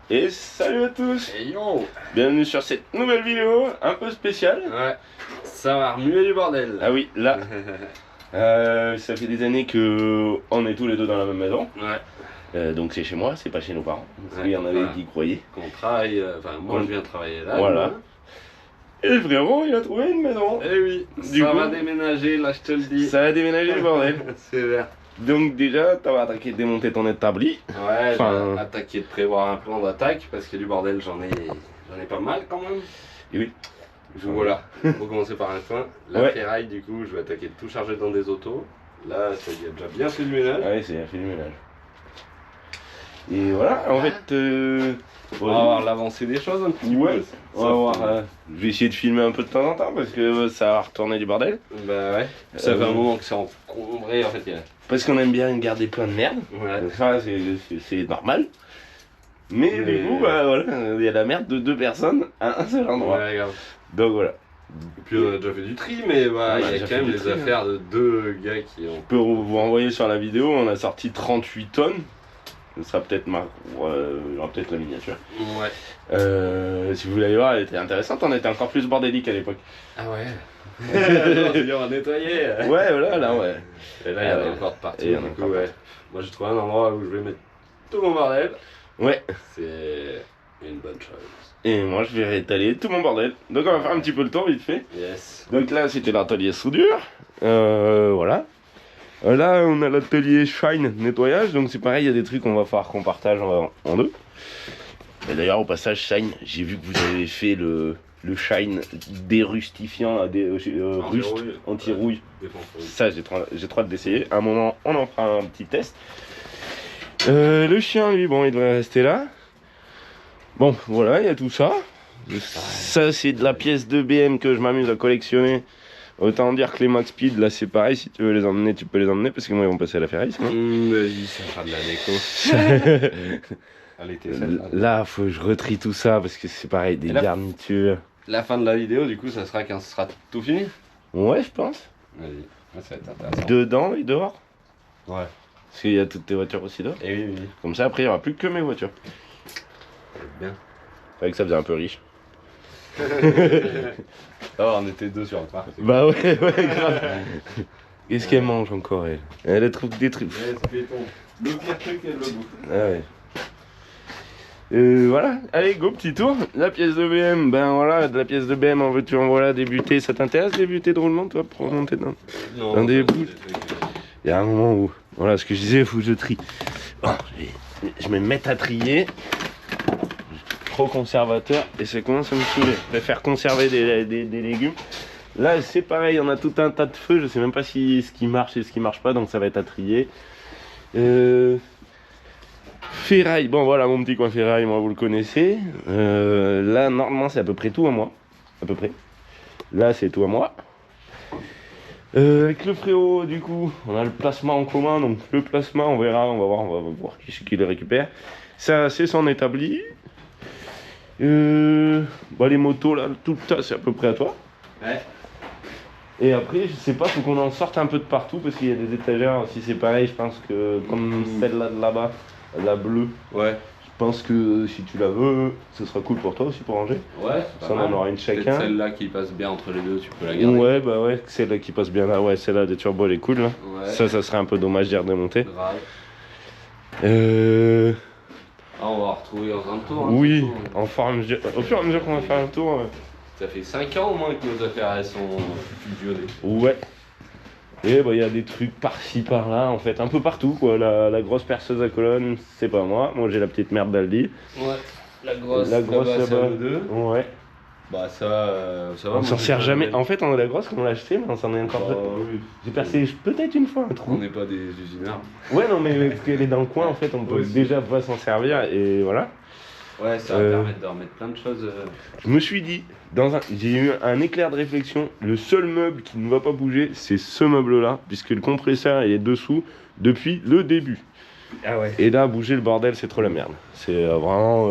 Et salut à tous. Et yo. Bienvenue sur cette nouvelle vidéo un peu spéciale. Ouais, ça va remuer du bordel. Ah oui, là, ça fait des années que on est tous les deux dans la même maison. Ouais. Donc c'est chez moi, c'est pas chez nos parents. Ouais, Il y en avait enfin, qui y croyaient. Qu'on travaille, moi je viens travailler là. Voilà. Et le frérot, il a trouvé une maison. Eh oui, Du ça coup, va déménager, là je te le dis. Ça a déménagé le bordel. C'est vert. Donc déjà, t'as attaqué de démonter ton établi. Ouais, Enfin, j'ai attaqué de prévoir un plan d'attaque parce que du bordel j'en ai pas mal quand même. Et oui. Donc voilà, faut commencer par un point. La Ouais. ferraille du coup, je vais attaquer de tout charger dans des autos. Là, ça y a déjà bien fait du ménage. Ouais, c'est fait du ménage. Et voilà, en fait, On va voir l'avancée des choses un petit ouais, peu. on va voir. Je vais essayer de filmer un peu de temps en temps parce que ça va retourner du bordel. Bah ouais. Ça fait un moment que c'est encombré en fait. Parce qu'on aime bien garder plein de merde. Ouais. Ça, c'est normal. Mais du coup, bah voilà, il y a la merde de 2 personnes à un seul endroit. Ouais, grave. Donc voilà. Et puis on a déjà fait du tri, mais bah, On a il y a déjà quand fait même du les tri, affaires de deux gars qui ont. Je peux vous renvoyer sur la vidéo, on a sorti 38 tonnes. Ce sera peut-être il y aura peut-être la miniature. Ouais. Si vous voulez aller voir, elle était intéressante, on était encore plus bordélique à l'époque. Ah ouais. On va nettoyer. Ouais, voilà, là, ouais. Et là, il y en a encore de partout. Et il y en a Du coup, encore ouais. Moi, j'ai trouvé un endroit où je vais mettre tout mon bordel. Ouais. C'est une bonne chose. Et moi, je vais réétaler tout mon bordel. Donc on va faire un petit peu le tour vite fait. Yes. Donc là, c'était l'atelier soudure. Voilà. Là, on a l'atelier shine nettoyage. Donc c'est pareil, il y a des trucs qu'on va falloir qu'on partage en deux. Et d'ailleurs, au passage, shine, j'ai vu que vous avez fait le shine dérustifiant, anti-rouille. Ça, j'ai trop hâte d'essayer. À un moment, on en fera un petit test. Le chien, lui, bon, il devrait rester là. Bon, voilà, il y a tout ça. Ça, c'est de la pièce de BM que je m'amuse à collectionner. Autant dire que les Max Speed, là, c'est pareil. Si tu veux les emmener, tu peux les emmener parce que moi, ils vont passer à la ferraille. Vas-y, ça fera de la déco. Allez, t'es Là, faut que je retrie tout ça parce que c'est pareil, des garnitures. La fin de la vidéo, du coup, ça sera quand ce sera tout fini. Ouais, je pense. Vas-y, ça va être intéressant. Dedans et dehors. Ouais. Parce qu'il y a toutes tes voitures aussi dehors. Et oui, oui. Comme ça, après, il n'y aura plus que mes voitures. Bien. C'est vrai que ça faisait un peu riche. Alors, on était deux sur le parc. Bah ouais, grave. Qu'est-ce qu'elle mange encore, elle? Elle trouve des trucs. Le pire truc, elle le bouffe. Ah ouais. Voilà, allez, go, petit tour. La pièce de BM, ben voilà, de la pièce de BM, en veux-tu en voilà, débuter. Ça t'intéresse, débuter de roulement, toi, pour monter dans des bouts? Il y a un moment où, voilà, ce que je disais, il faut que je trie. Bon, je vais me mettre à trier. Trop conservateur, et ça commence à me saouler. Je préfère conserver des légumes. Là, c'est pareil, on a tout un tas de feux, je sais même pas si ce qui marche et ce qui marche pas, donc ça va être à trier. Ferraille, bon voilà mon petit coin ferraille, moi vous le connaissez. Là normalement c'est à peu près tout à moi. À peu près. Là c'est tout à moi. Avec le frérot du coup, on a le placement en commun, donc le placement on verra, on va voir qui c'est qui le récupère. Ça c'est son établi. Bah, les motos là, tout le tas c'est à peu près à toi. Ouais. Et après, je sais pas, faut qu'on en sorte un peu de partout parce qu'il y a des étagères. Si c'est pareil, je pense que comme celle-là de là-bas, la bleue, Ouais. je pense que si tu la veux, ce sera cool pour toi aussi pour ranger. Ouais, Ça, on en aura une chacun. Celle-là qui passe bien entre les deux, tu peux la garder. Ouais, bah ouais, celle-là qui passe bien là, ouais, celle-là des turbo, elle est cool là. Ouais. Ça serait un peu dommage d'y redémonter. Grave. Ah, on va retrouver en un tour. Oui, Surtout. au fur et à mesure qu'on va faire un tour. Ça fait 5 ans au moins que nos affaires elles sont fusionnées. Ouais. Et bah il y a des trucs par-ci par-là, en fait, un peu partout quoi. La grosse perceuse à colonne, c'est pas moi. Moi j'ai la petite merde d'Aldi. Ouais. La grosse là-bas. c'est à nous deux. Ouais. Bah ça va. On s'en sert jamais. En fait, on a la grosse qu'on l'a acheté, mais on s'en est encore. Oui. J'ai percé peut-être une fois un trou. On n'est pas des usinards. Ouais, non, mais parce qu'elle est dans le coin, en fait, on peut aussi. déjà pas s'en servir et voilà. Ouais, ça va permettre de remettre plein de choses. Je me suis dit, j'ai eu un éclair de réflexion. Le seul meuble qui ne va pas bouger, c'est ce meuble-là, puisque le compresseur il est dessous depuis le début. Ah ouais. Et là, bouger le bordel, c'est trop la merde. C'est vraiment.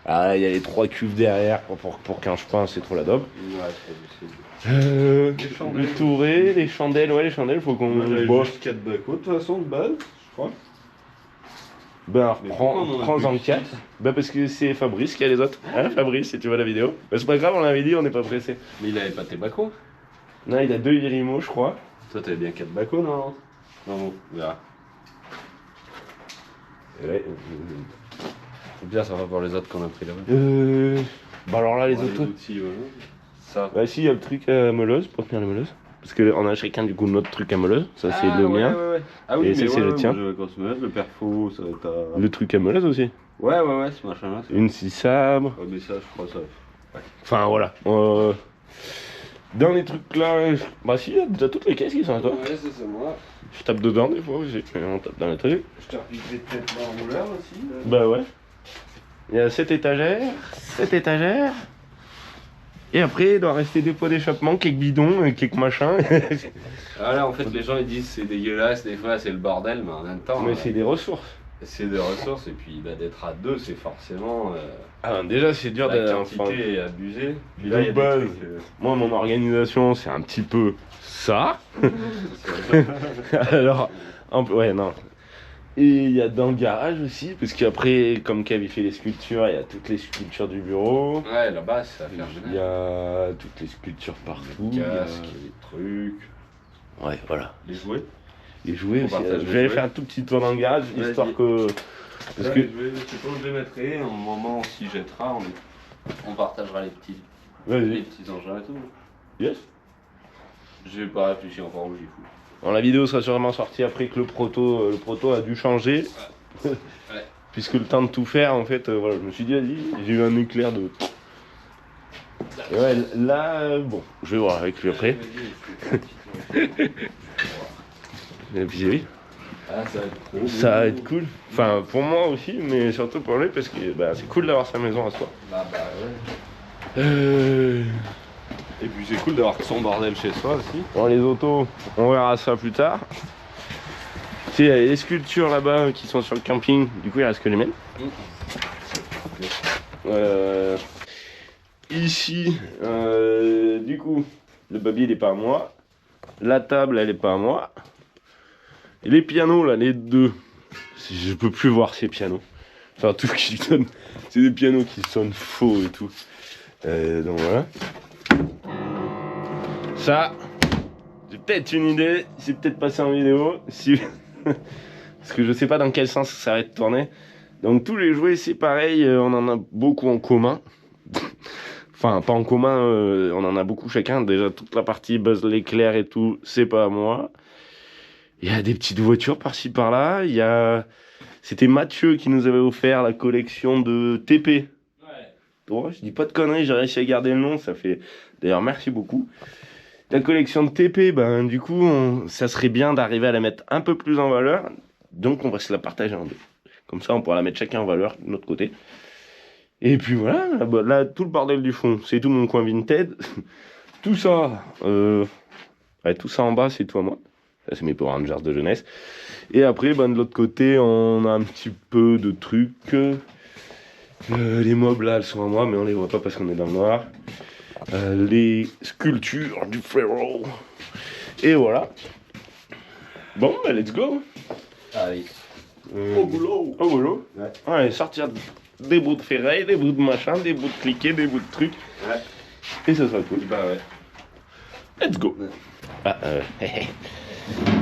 Ah, il y a les 3 cuves derrière pour qu'un chemin, c'est trop la daube. Ouais, c'est possible. Le touret, les chandelles, faut qu'on. J'avais Bon. juste 4 bacos de toute façon de base, je crois. Ben Mais pourquoi on en a prends-en plus 4. Ben parce que c'est Fabrice qui a les autres. Hein Fabrice, si tu vois la vidéo. Ben c'est pas grave, on l'avait dit, on n'est pas pressé. Mais il avait pas tes bacos. Non, il a 2 Irimo, je crois. Toi, t'avais bien 4 bacos, non? Non, bon, on verra. Ouais. C'est bien, ça va pour les autres qu'on a pris là-bas. Bah alors là, les Ouais, autres. outils, voilà. Ça. Bah si, il y a le truc à meuleuse, pour tenir la meuleuse. Parce qu'on a chacun du coup notre truc à meuleuse. Ça c'est le ouais, mien. Ouais, ouais. Ah oui, Et mais ça, c'est le tien. moi, j'ai la grosse menace, le perfo, ça va être. Le truc à meuleuse aussi. Ouais, ce machin-là. Une scie sabre. Ouais, mais ça, je crois ça. Enfin voilà. Dans les trucs là, bah si, il y a déjà toutes les caisses qui sont à toi. Ouais, c'est moi. Je tape dedans des fois aussi. On tape dans les trucs. Je t'ai repiqué peut-être l'enrouleur aussi. Bah ouais. Il y a 7 étagères. 7 étagères. Et après, il doit rester des pots d'échappement, quelques bidons, quelques machins. Ah là, en fait, les gens ils disent c'est dégueulasse, des fois c'est le bordel, mais en même temps. Mais c'est des ressources. C'est des ressources, et puis bah, d'être à deux, c'est forcément. Ah, déjà, c'est dur La d'être. quantité est abusée. Puis de là, il y a des base. trucs, Moi, mon organisation, c'est un petit peu ça. c'est- Alors, ouais, non. Et il y a dans le garage aussi, parce qu'après, comme Kev il fait les sculptures, il y a toutes les sculptures du bureau. Ouais, là-bas, ça fait un Il y a toutes les sculptures partout. Les il y a- casques, les trucs, Ouais, voilà. les jouets. Les jouets On aussi. partage Je les vais aller jouets. faire un tout petit tour dans le garage, Vas-y. histoire que. Parce que. Je sais pas où je les mettrai, au moment où s'y jettera, on partagera les Vas-y. petits engins et tout. Yes. J'ai pas réfléchi encore où j'y fous. Bon, la vidéo sera sûrement sortie après que le proto a dû changer. Ouais. Puisque le temps de tout faire, en fait, voilà, je me suis dit, vas-y, j'ai eu un éclair de. Et ouais, là, bon, je vais voir avec lui après. Et puis oui, Ah, ça va être trop ça va beau. être cool. Enfin, pour moi aussi, mais surtout pour lui, parce que bah, c'est cool d'avoir sa maison à soi. Bah ouais. Et puis c'est cool d'avoir son bordel chez soi aussi. Bon, les autos, on verra ça plus tard. Tu sais, il y a les sculptures là-bas qui sont sur le camping, du coup, il reste que les miennes. Ici, du coup, le baby il est pas à moi. La table elle est pas à moi. Et les pianos là, les deux, je peux plus voir ces pianos. Enfin, tout ce qui sonne, c'est des pianos qui sonnent faux et tout. Donc voilà. Ça, j'ai peut-être une idée, c'est peut-être passé en vidéo. Si... Parce que je sais pas dans quel sens ça va être tourné. Donc tous les jouets c'est pareil, on en a beaucoup en commun. Enfin pas en commun, on en a beaucoup chacun. Déjà toute la partie Buzz l'éclair et tout, c'est pas à moi. Il y a des petites voitures par-ci par-là. C'était Mathieu qui nous avait offert la collection de TP. Ouais. Oh, je dis pas de conneries, j'ai réussi à garder le nom, ça fait... D'ailleurs merci beaucoup. La collection de TP, ben du coup, ça serait bien d'arriver à la mettre un peu plus en valeur. Donc on va se la partager en deux. Comme ça, on pourra la mettre chacun en valeur de notre côté. Et puis voilà, là, tout le bordel du fond, c'est tout mon coin Vinted. Tout ça, ouais, tout ça en bas, c'est tout à moi. Ça, c'est mes Power Rangers de jeunesse. Et après, ben, de l'autre côté, on a un petit peu de trucs. Les mobs là, elles sont à moi, mais on les voit pas parce qu'on est dans le noir. Les sculptures du frérot. Et voilà. Bon, bah, let's go. Allez. Au boulot. Au boulot. Ouais. Ouais, sortir des bouts de ferraille, des bouts de machin, des bouts de cliquet, des bouts de trucs. Ouais. Et ça sera cool. Bah ouais. Let's go. Ouais. Ah,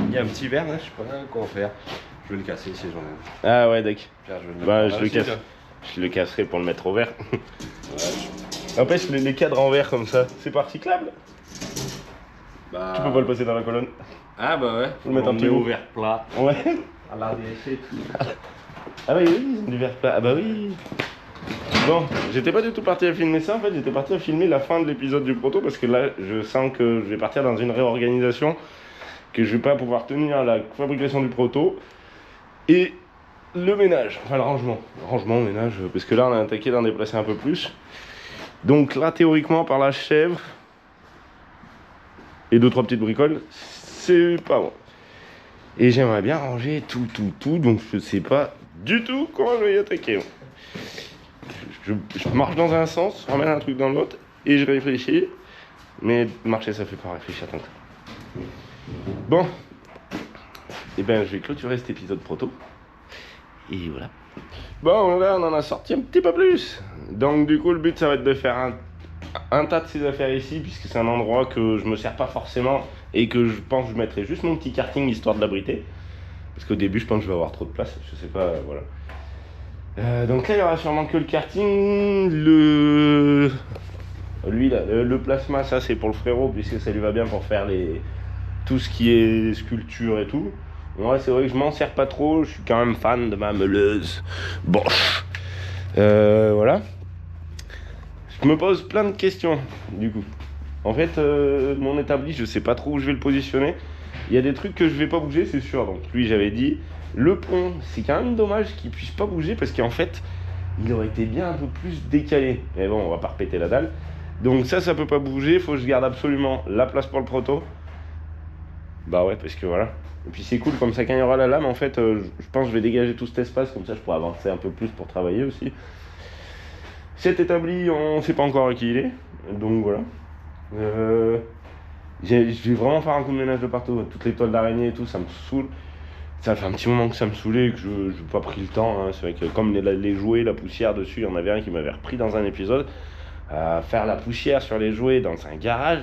Il y a un petit verre là, je sais pas quoi en faire. Je vais le casser si j'en ai. ah ouais, d'accord. Pierre, je vais le mettre Bah, par je là le aussi, casse. tiens. Je le casserai pour le mettre au vert. Ouais. Après, les cadres en verre comme ça, c'est pas recyclable. Bah... Tu peux pas le passer dans la colonne. Ah bah ouais. Faut le mettre un On peu met haut. au verre plat. Ouais. À la DSC et tout. Ah oui, oui, ils ont du verre plat. Ah bah oui. Bon, j'étais pas du tout parti à filmer ça, en fait, j'étais parti à filmer la fin de l'épisode du proto parce que là, je sens que je vais partir dans une réorganisation, que je vais pas pouvoir tenir la fabrication du proto et le ménage, enfin le rangement. Rangement, ménage, parce que là, on a attaqué d'en déplacer un peu plus. Donc là, théoriquement, par la chèvre et 2-3 petites bricoles, c'est pas bon. Et j'aimerais bien ranger tout, donc je sais pas du tout comment je vais y attaquer. Je marche dans un sens, je ramène un truc dans l'autre, et je réfléchis. Mais marcher, ça fait pas réfléchir tant que ça. Bon. Et ben, je vais clôturer cet épisode proto. Et voilà. Bon, là, on en a sorti un petit peu plus. Donc, du coup, le but, ça va être de faire un tas de ces affaires ici, puisque c'est un endroit que je me sers pas forcément et que je pense que je mettrai juste mon petit karting histoire de l'abriter. Parce qu'au début, je pense que je vais avoir trop de place. Je sais pas, voilà. Donc là, il y aura sûrement que le karting. Lui, là, le plasma, ça, c'est pour le frérot, puisque ça lui va bien pour faire tout ce qui est sculpture et tout. Ouais, c'est vrai que je m'en sers pas trop. Je suis quand même fan de ma meuleuse Bosch. Voilà. Je me pose plein de questions, du coup. En fait, mon établi, je sais pas trop où je vais le positionner. Il y a des trucs que je vais pas bouger, c'est sûr. Donc lui, j'avais dit, le pont, c'est quand même dommage qu'il puisse pas bouger parce qu'en fait, il aurait été bien un peu plus décalé. Mais bon, on va pas repéter la dalle. Donc ça peut pas bouger. Faut que je garde absolument la place pour le proto. Bah ouais, parce que voilà. Et puis c'est cool, comme ça, quand il y aura la lame, en fait, je pense que je vais dégager tout cet espace. Comme ça, je pourrai avancer un peu plus pour travailler aussi. Cet établi, on sait pas encore à qui il est. Donc voilà. Je vais vraiment faire un coup de ménage de partout. Toutes les toiles d'araignée et tout, ça me saoule. Ça fait un petit moment que ça me saoulait et que je n'ai pas pris le temps. Hein. C'est vrai que comme les jouets, la poussière dessus, il y en avait un qui m'avait repris dans un épisode. Faire la poussière sur les jouets dans un garage,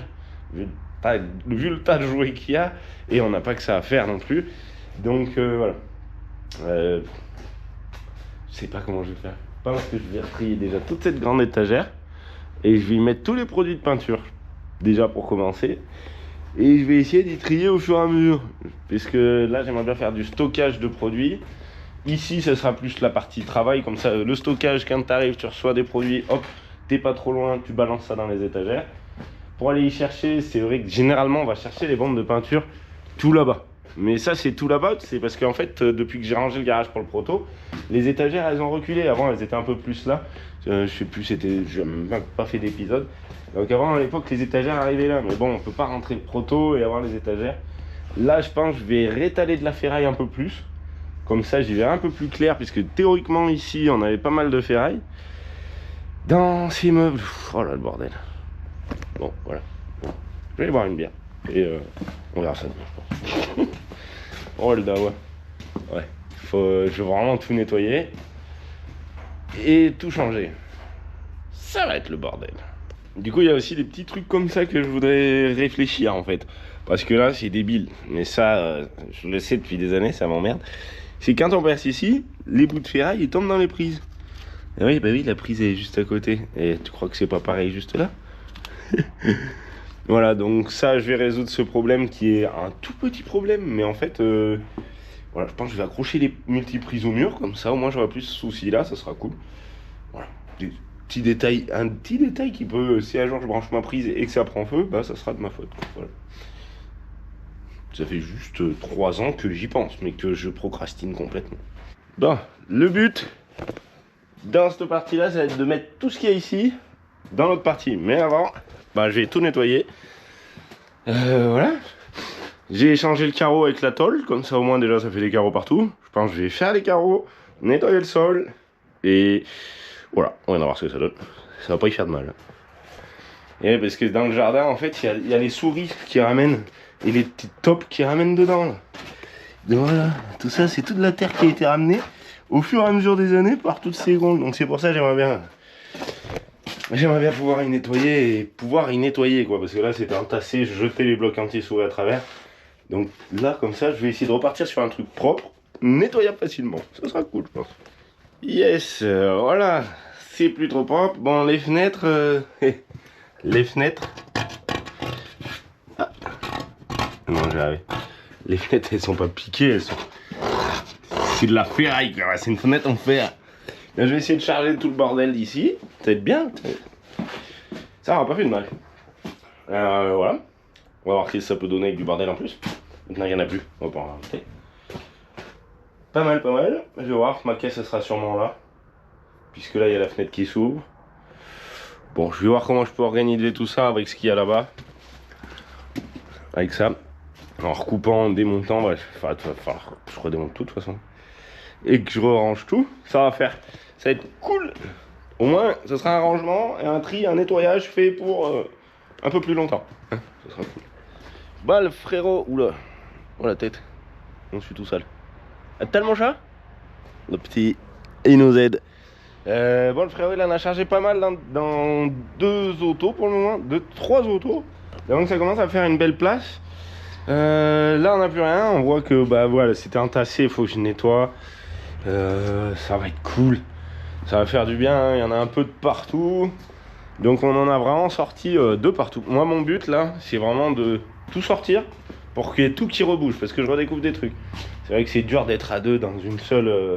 vu le tas de jouets qu'il y a, et on n'a pas que ça à faire non plus. Donc voilà. Je sais pas comment je vais faire. Je pense que je vais retrier déjà toute cette grande étagère et je vais y mettre tous les produits de peinture. Déjà pour commencer. Et je vais essayer d'y trier au fur et à mesure. Puisque là, j'aimerais bien faire du stockage de produits. Ici, ce sera plus la partie travail. Comme ça, le stockage, quand tu arrives, tu reçois des produits, hop, t'es pas trop loin, tu balances ça dans les étagères. Pour aller y chercher, c'est vrai que généralement, on va chercher les bandes de peinture tout là-bas. Mais ça, c'est tout là-bas, c'est parce qu'en fait, depuis que j'ai rangé le garage pour le proto, les étagères, elles ont reculé. Avant, elles étaient un peu plus là. Je sais plus, j'ai même pas fait d'épisode. Donc avant, à l'époque, les étagères arrivaient là. Mais bon, on peut pas rentrer le proto et avoir les étagères. Là, je pense que je vais rétaler de la ferraille un peu plus. Comme ça, j'y verrai un peu plus clair, puisque théoriquement, ici, on avait pas mal de ferraille. Dans ces meubles... Oh là, le bordel. Bon, voilà. Bon. Je vais aller boire une bière. Et on verra ça demain, je pense. Oh le dawa. Ouais. Je vais vraiment tout nettoyer. Et tout changer. Ça va être le bordel. Du coup, il y a aussi des petits trucs comme ça que je voudrais réfléchir en fait. Parce que là, c'est débile. Mais ça, je le sais depuis des années, ça m'emmerde. C'est quand on perce ici, les bouts de ferraille, ils tombent dans les prises. Et oui, bah oui, la prise est juste à côté. Et tu crois que c'est pas pareil juste là? Voilà, donc ça, je vais résoudre ce problème qui est un tout petit problème. Mais en fait, voilà, je pense que je vais accrocher les multiprises au mur. Comme ça, au moins, j'aurai plus ce souci là, ça sera cool. Voilà. Un petit détail qui peut, si un jour je branche ma prise et que ça prend feu, bah ça sera de ma faute. Voilà. Ça fait juste 3 ans que j'y pense, mais que je procrastine complètement. Bon, le but dans cette partie-là, ça va être de mettre tout ce qu'il y a ici dans l'autre partie. Mais avant, bah, je vais tout nettoyer. Voilà. J'ai échangé le carreau avec la tôle, comme ça au moins déjà ça fait des carreaux partout. Je pense que je vais faire les carreaux, nettoyer le sol et... Voilà, on va voir ce que ça donne. Ça va pas y faire de mal. Et parce que dans le jardin, en fait, il y a les souris qui ramènent et les petits tops qui ramènent dedans. Là. Et voilà, tout ça, c'est toute la terre qui a été ramenée au fur et à mesure des années par toutes ces grondes. Donc c'est pour ça que j'aimerais bien pouvoir y nettoyer quoi. Parce que là, c'était entassé, jeter les blocs anti-souris à travers. Donc là, comme ça, je vais essayer de repartir sur un truc propre, nettoyable facilement. Ça sera cool, je pense. Yes, voilà, c'est plus trop propre. Bon, les fenêtres, les fenêtres. Ah. Non, j'arrive. Les fenêtres, elles sont pas piquées, elles sont. C'est de la ferraille, quoi. C'est une fenêtre en fer. Là, je vais essayer de charger tout le bordel d'ici. Ça va être bien. Ça aura pas fait de mal. Voilà. On va voir ce que ça peut donner avec du bordel en plus. Maintenant, il n'y en a plus. On va pas en rajouter. Pas mal, pas mal. Je vais voir, ma caisse elle sera sûrement là. Puisque là il y a la fenêtre qui s'ouvre. Bon, je vais voir comment je peux organiser tout ça avec ce qu'il y a là-bas. Avec ça. En recoupant, en démontant, bref. Enfin, je redémonte tout de toute façon. Et que je range tout. Ça va faire. Ça va être cool. Au moins, ce sera un rangement et un tri, un nettoyage fait pour un peu plus longtemps. Hein, ça sera cool. Bah le frérot. Oula. Oh la tête. Non, je suis tout sale. T'as le mon chat? le petit, il nous aide. Bon, le frérot il en a chargé pas mal dans 2 autos pour le moment, 3 autos. Donc ça commence à faire une belle place. Là on n'a plus rien, on voit que bah voilà, c'était entassé, il faut que je nettoie. Ça va être cool, ça va faire du bien, hein. Il y en a un peu de partout. Donc on en a vraiment sorti de partout. Moi mon but là, c'est vraiment de tout sortir pour qu'il y ait tout qui rebouge, parce que je redécouvre des trucs. C'est vrai que c'est dur d'être à deux dans une seule...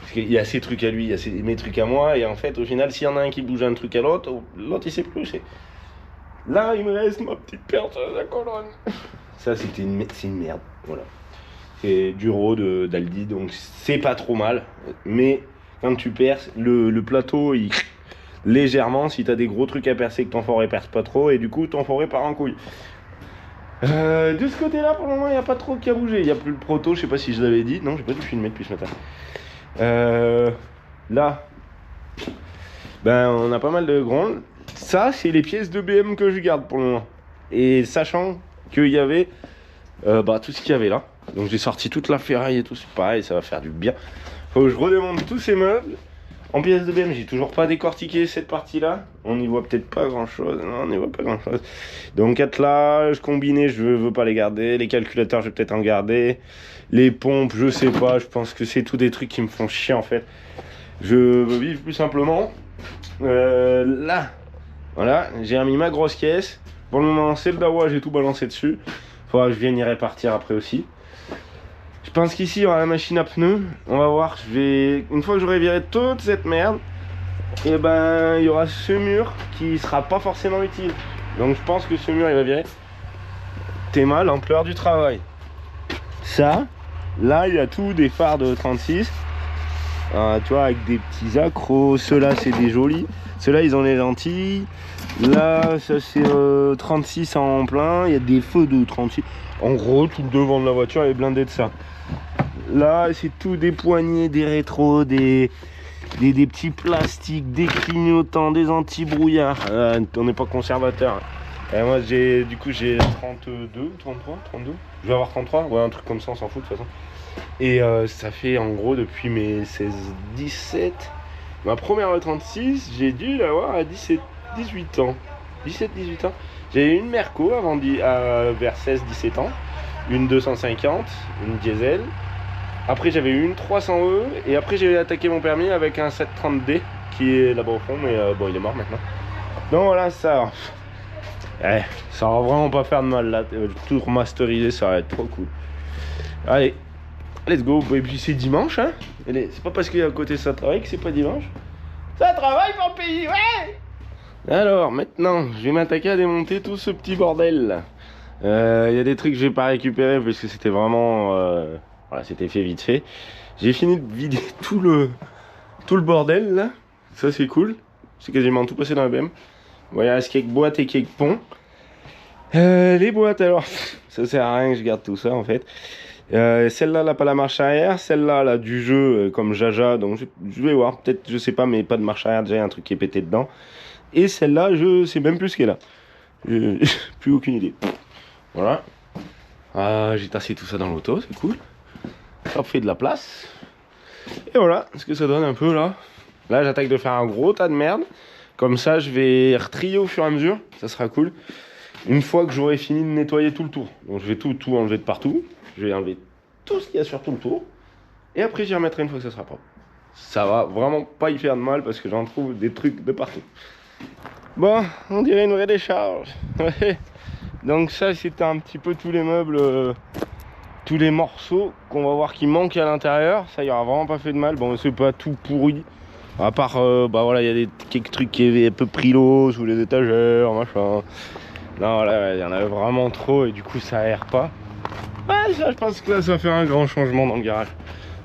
parce qu'il y a ses trucs à lui, il y a mes trucs à moi, et en fait au final s'il y en a un qui bouge un truc à l'autre, l'autre il sait plus où c'est. Là il me reste ma petite perce à la colonne. Ça c'est une merde, voilà. C'est du raw d'Aldi, donc c'est pas trop mal. Mais quand tu perces, le plateau il... légèrement si t'as des gros trucs à percer que ton forêt perce pas trop, et du coup ton forêt part en couille. De ce côté là pour le moment il n'y a pas trop qui a bougé. Il n'y a plus le proto, je sais pas si je l'avais dit. Non, j'ai pas dû filmer depuis ce matin. Là ben on a pas mal de grondes. Ça c'est les pièces de BM que je garde pour le moment. Et sachant qu'il y avait bah, tout ce qu'il y avait là. Donc j'ai sorti toute la ferraille et tout, c'est pareil, ça va faire du bien. Faut que je redémonte tous ces meubles. En pièces de BM, j'ai toujours pas décortiqué cette partie-là. On n'y voit peut-être pas grand-chose. Non, on n'y voit pas grand-chose. Donc attelage, combiné, je veux pas les garder. Les calculateurs, je vais peut-être en garder. Les pompes, je sais pas. Je pense que c'est tous des trucs qui me font chier en fait. Je veux vivre plus simplement. Là, voilà, j'ai mis ma grosse caisse. Pour le moment, c'est le dawa, j'ai tout balancé dessus. Faudra que je vienne y répartir après aussi. Je pense qu'ici il y aura la machine à pneus. On va voir, une fois que j'aurai viré toute cette merde, et ben il y aura ce mur qui sera pas forcément utile. Donc je pense que ce mur il va virer. T'es mal l'ampleur du travail. Ça, là il y a tout des phares de 36. Tu vois, avec des petits accros. Ceux-là c'est des jolis. Ceux-là ils ont les lentilles. Là ça c'est 36 en plein. Il y a des feux de 36. En gros tout le devant de la voiture est blindé de ça. Là c'est tout des poignées, des rétros, des petits plastiques, des clignotants, des anti-brouillards. On n'est pas conservateur. Et moi j'ai 32, 33, 32. Je vais avoir 33, ouais un truc comme ça, on s'en fout de toute façon. Et ça fait en gros depuis mes 16-17. Ma première 36, j'ai dû l'avoir à 18 ans. 17-18 ans. J'ai eu une Merco avant vers 16-17 ans. Une 250, une diesel. Après j'avais eu une 300E. Et après j'ai attaqué mon permis avec un 730D qui est là-bas au fond. Mais bon il est mort maintenant. Donc voilà ça. Ça va vraiment pas faire de mal là. Tout remasterisé, ça va être trop cool. Allez, let's go. Et puis c'est dimanche hein. C'est pas parce qu'il y a à côté ça travaille que c'est pas dimanche. Ça travaille pour le pays, ouais. Alors maintenant je vais m'attaquer à démonter tout ce petit bordel là. Il y a des trucs que j'ai pas récupéré parce que c'était vraiment voilà, c'était fait vite fait. J'ai fini de vider tout le bordel là. Ça c'est cool. C'est quasiment tout passé dans la BM. Bon, il reste quelques boîtes et quelques ponts. Les boîtes alors, ça sert à rien que je garde tout ça en fait. Celle-là, elle n'a pas la marche arrière. Celle-là, elle a du jeu comme Jaja. Donc je vais voir, peut-être, je sais pas, mais pas de marche arrière. Déjà, il y a un truc qui est pété dedans. Et celle-là, je sais même plus ce qu'elle a. Plus aucune idée. Voilà. J'ai tassé tout ça dans l'auto, c'est cool. Ça fait de la place. Et voilà ce que ça donne un peu là. Là, j'attaque de faire un gros tas de merde. Comme ça, je vais retrier au fur et à mesure. Ça sera cool. Une fois que j'aurai fini de nettoyer tout le tour. Donc je vais tout enlever de partout. Je vais enlever tout ce qu'il y a sur tout le tour. Et après, j'y remettrai une fois que ça sera propre. Ça va vraiment pas y faire de mal parce que j'en trouve des trucs de partout. Bon, on dirait une vraie décharge. Ouais. Donc ça, c'était un petit peu tous les meubles, tous les morceaux qu'on va voir qui manquent à l'intérieur. Ça, il y aura vraiment pas fait de mal. Bon, c'est pas tout pourri. À part, bah voilà, il y a quelques trucs qui avaient un peu pris l'eau sous les étagères, machin. Non, voilà, il y en avait vraiment trop et du coup, ça aère pas. Ouais, ça, je pense que là, ça va faire un grand changement dans le garage.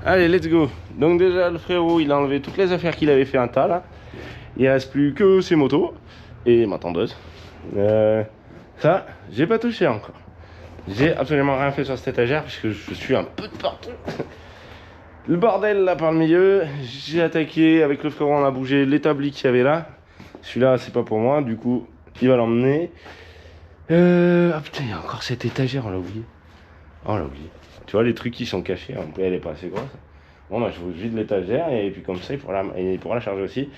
Allez, let's go. Donc déjà, le frérot, il a enlevé toutes les affaires qu'il avait fait un tas, là. Il reste plus que ses motos et ma tondeuse. Ça, j'ai pas touché encore. J'ai absolument rien fait sur cette étagère puisque je suis un peu de partout. Le bordel, là, par le milieu. J'ai attaqué avec le frérot, on a bougé l'établi qu'il y avait là. Celui-là, c'est pas pour moi, du coup, il va l'emmener. Ah putain, il y a encore cette étagère, on l'a oublié. Oh, on l'a oublié. Tu vois, les trucs qui sont cachés, elle est pas assez grosse. Bon, bah, je vous vide l'étagère et puis comme ça, il pourra la charger aussi.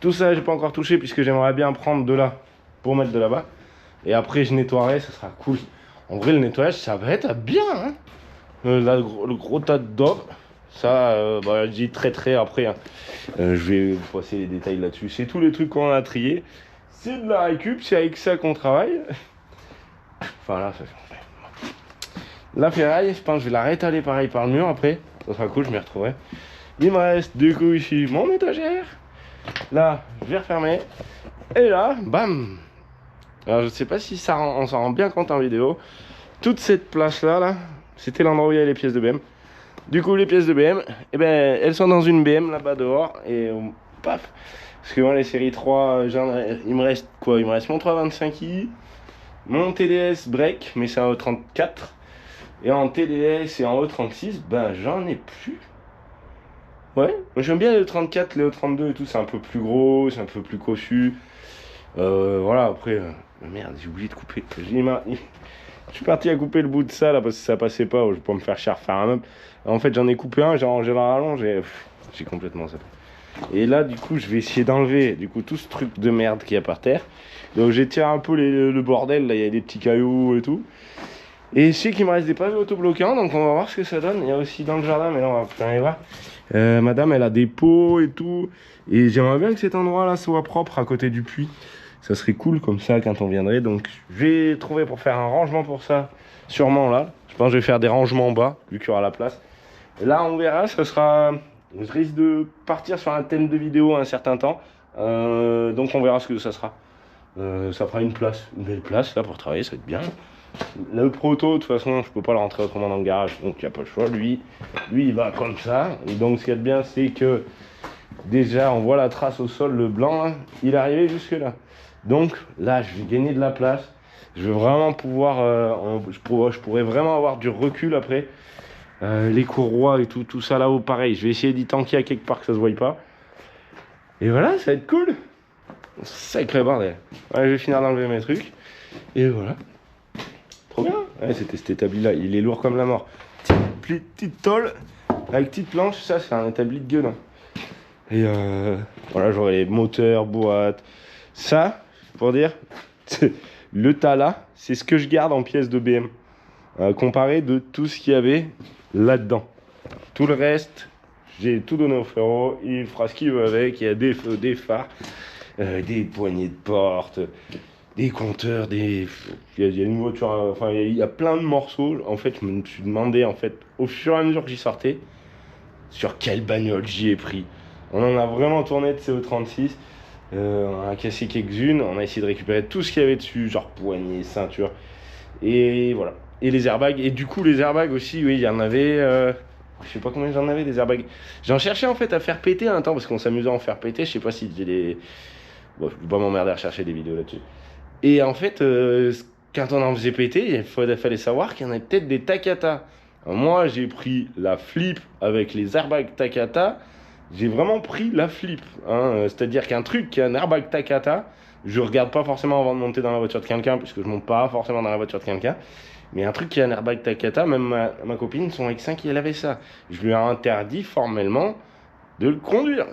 Tout ça, j'ai pas encore touché puisque j'aimerais bien prendre de là pour mettre de là-bas. Et après, je nettoierai, ça sera cool. En vrai, le nettoyage, ça va être bien. Hein, le gros tas de daubes, ça, bah, je dis très après. Hein. Je vais vous passer les détails là-dessus. C'est tous les trucs qu'on a triés. C'est de la récup, c'est avec ça qu'on travaille. Enfin là, ça fait... La ferraille, je pense que je vais la rétaler pareil par le mur après. Ça sera cool, je m'y retrouverai. Il me reste du coup ici mon étagère. Là, je vais refermer. Et là, bam. Alors je sais pas si ça on s'en rend bien compte en vidéo. Toute cette place là, c'était l'endroit où il y avait les pièces de BM. Du coup les pièces de BM, eh ben, elles sont dans une BM là-bas dehors. Et paf. Parce que moi les séries 3, il me reste quoi? Il me reste mon 325i, mon TDS break, mais c'est un E34. Et en TDS et en E36, ben j'en ai plus. Ouais, moi j'aime bien les E34, les E32 et tout, c'est un peu plus gros, c'est un peu plus cossu. Voilà, après, merde, j'ai oublié de couper. Je suis parti à couper le bout de ça là parce que ça passait pas, je vais pas me faire cher faire un meuble. En fait, j'en ai coupé un, j'ai rangé la rallonge et j'ai complètement ça. Et là, du coup, je vais essayer d'enlever du coup tout ce truc de merde qu'il y a par terre. Donc, j'étire un peu le bordel, là, il y a des petits cailloux et tout. Et je sais qu'il me reste des pavés autobloquants, donc on va voir ce que ça donne. Il y a aussi dans le jardin, mais là, on va plus aller voir. Madame, elle a des pots et tout. Et j'aimerais bien que cet endroit-là soit propre à côté du puits. Ça serait cool comme ça quand on viendrait. Donc, je vais trouver pour faire un rangement pour ça. Sûrement là. Je pense que je vais faire des rangements bas, vu qu'il y aura la place. Et là, on verra, ça sera... Je risque de partir sur un thème de vidéo un certain temps. Donc, on verra ce que ça sera. Ça fera une belle place là pour travailler, ça va être bien. Le proto, de toute façon, je peux pas le rentrer autrement dans le garage, donc il n'y a pas le choix. Lui, il va comme ça. Et donc, ce qu'il y a de bien, c'est que déjà, on voit la trace au sol, le blanc, là, il est arrivé jusque là. Donc là, je vais gagner de la place. Je vais vraiment pouvoir, je pourrais vraiment avoir du recul après. Les courroies et tout ça là-haut, pareil. Je vais essayer d'y tanker à quelque part que ça se voie pas. Et voilà, ça va être cool. Sacré bordel. Ouais, je vais finir d'enlever mes trucs. Et voilà. Trop bien. Ouais, c'était cet établi là, il est lourd comme la mort. Petite tôle avec petite planche, ça c'est un établi de gueule. Et voilà, j'aurai les moteurs, boîtes. Ça, pour dire, le tas là, c'est ce que je garde en pièces de BM. Comparé de tout ce qu'il y avait là-dedans. Tout le reste, j'ai tout donné au frérot. Il fera ce qu'il veut avec. Il y a des feux, des phares, des poignées de porte, des compteurs, il y a une voiture, enfin il y a plein de morceaux. En fait, je me suis demandé, en fait, au fur et à mesure que j'y sortais, sur quelle bagnole j'y ai pris. On en a vraiment tourné de CO36. On a cassé quelques-unes. On a essayé de récupérer tout ce qu'il y avait dessus, genre poignées, ceinture. Et voilà. Et les airbags. Et du coup, les airbags aussi, oui, il y en avait. Je sais pas combien j'en avais des airbags. J'en cherchais en fait à faire péter un temps parce qu'on s'amusait à en faire péter. Je sais pas si j'ai les. Bon, je vais pas m'emmerder à rechercher des vidéos là-dessus. Et en fait, quand on en faisait péter, il fallait savoir qu'il y en avait peut-être des Takata. Alors moi, j'ai pris la flip avec les airbags Takata. J'ai vraiment pris la flip. Hein. C'est-à-dire qu'un truc qui a un airbag Takata, je regarde pas forcément avant de monter dans la voiture de quelqu'un, puisque je monte pas forcément dans la voiture de quelqu'un. Mais un truc qui a un airbag Takata, même ma copine, son ex-5, elle avait ça. Je lui ai interdit formellement de le conduire.